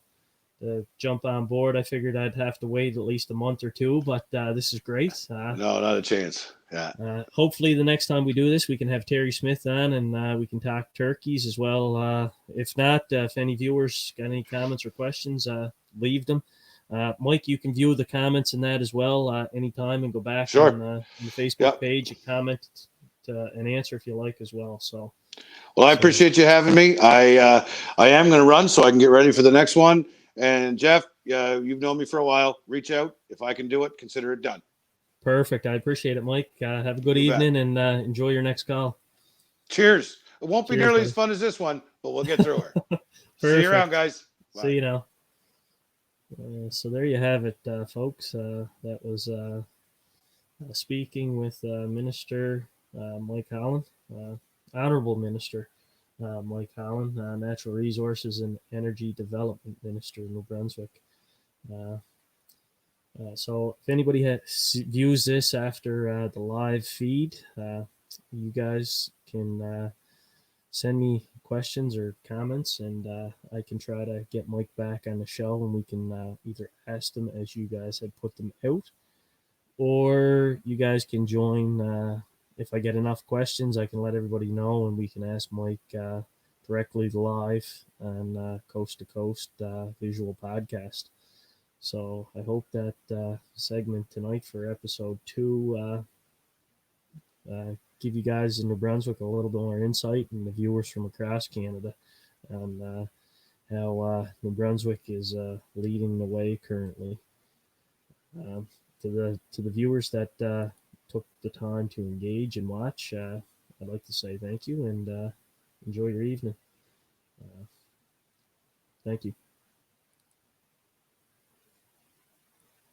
jump on board. I figured I'd have to wait at least a month or two, but this is great. No, not a chance. Yeah. Hopefully, the next time we do this, we can have Terry Smith on and we can talk turkeys as well. If not, if any viewers got any comments or questions, leave them. Mike, you can view the comments in that as well anytime and go back on the Facebook page and comment and answer if you like as well. So, well, I appreciate you having me. I am going to run so I can get ready for the next one. And Jeff, you've known me for a while. Reach out. If I can do it, consider it done. Perfect. I appreciate it, Mike. Have a good evening and enjoy your next call. Cheers. It won't be nearly as fun as this one, but we'll get through it. See you around, guys. Bye. See you now. So there you have it, folks. That was speaking with Minister Mike Holland, Honorable Minister Mike Holland, Natural Resources and Energy Development Minister in New Brunswick. So if anybody views this after the live feed, you guys can send me questions or comments, and I can try to get Mike back on the show, and we can either ask them as you guys had put them out, or you guys can join. If I get enough questions, I can let everybody know, and we can ask Mike directly live on Coast to Coast visual podcast. So I hope that segment tonight for episode 2 give you guys in New Brunswick a little bit more insight, and the viewers from across Canada on how New Brunswick is leading the way currently. To the viewers that took the time to engage and watch, I'd like to say thank you and enjoy your evening. Thank you.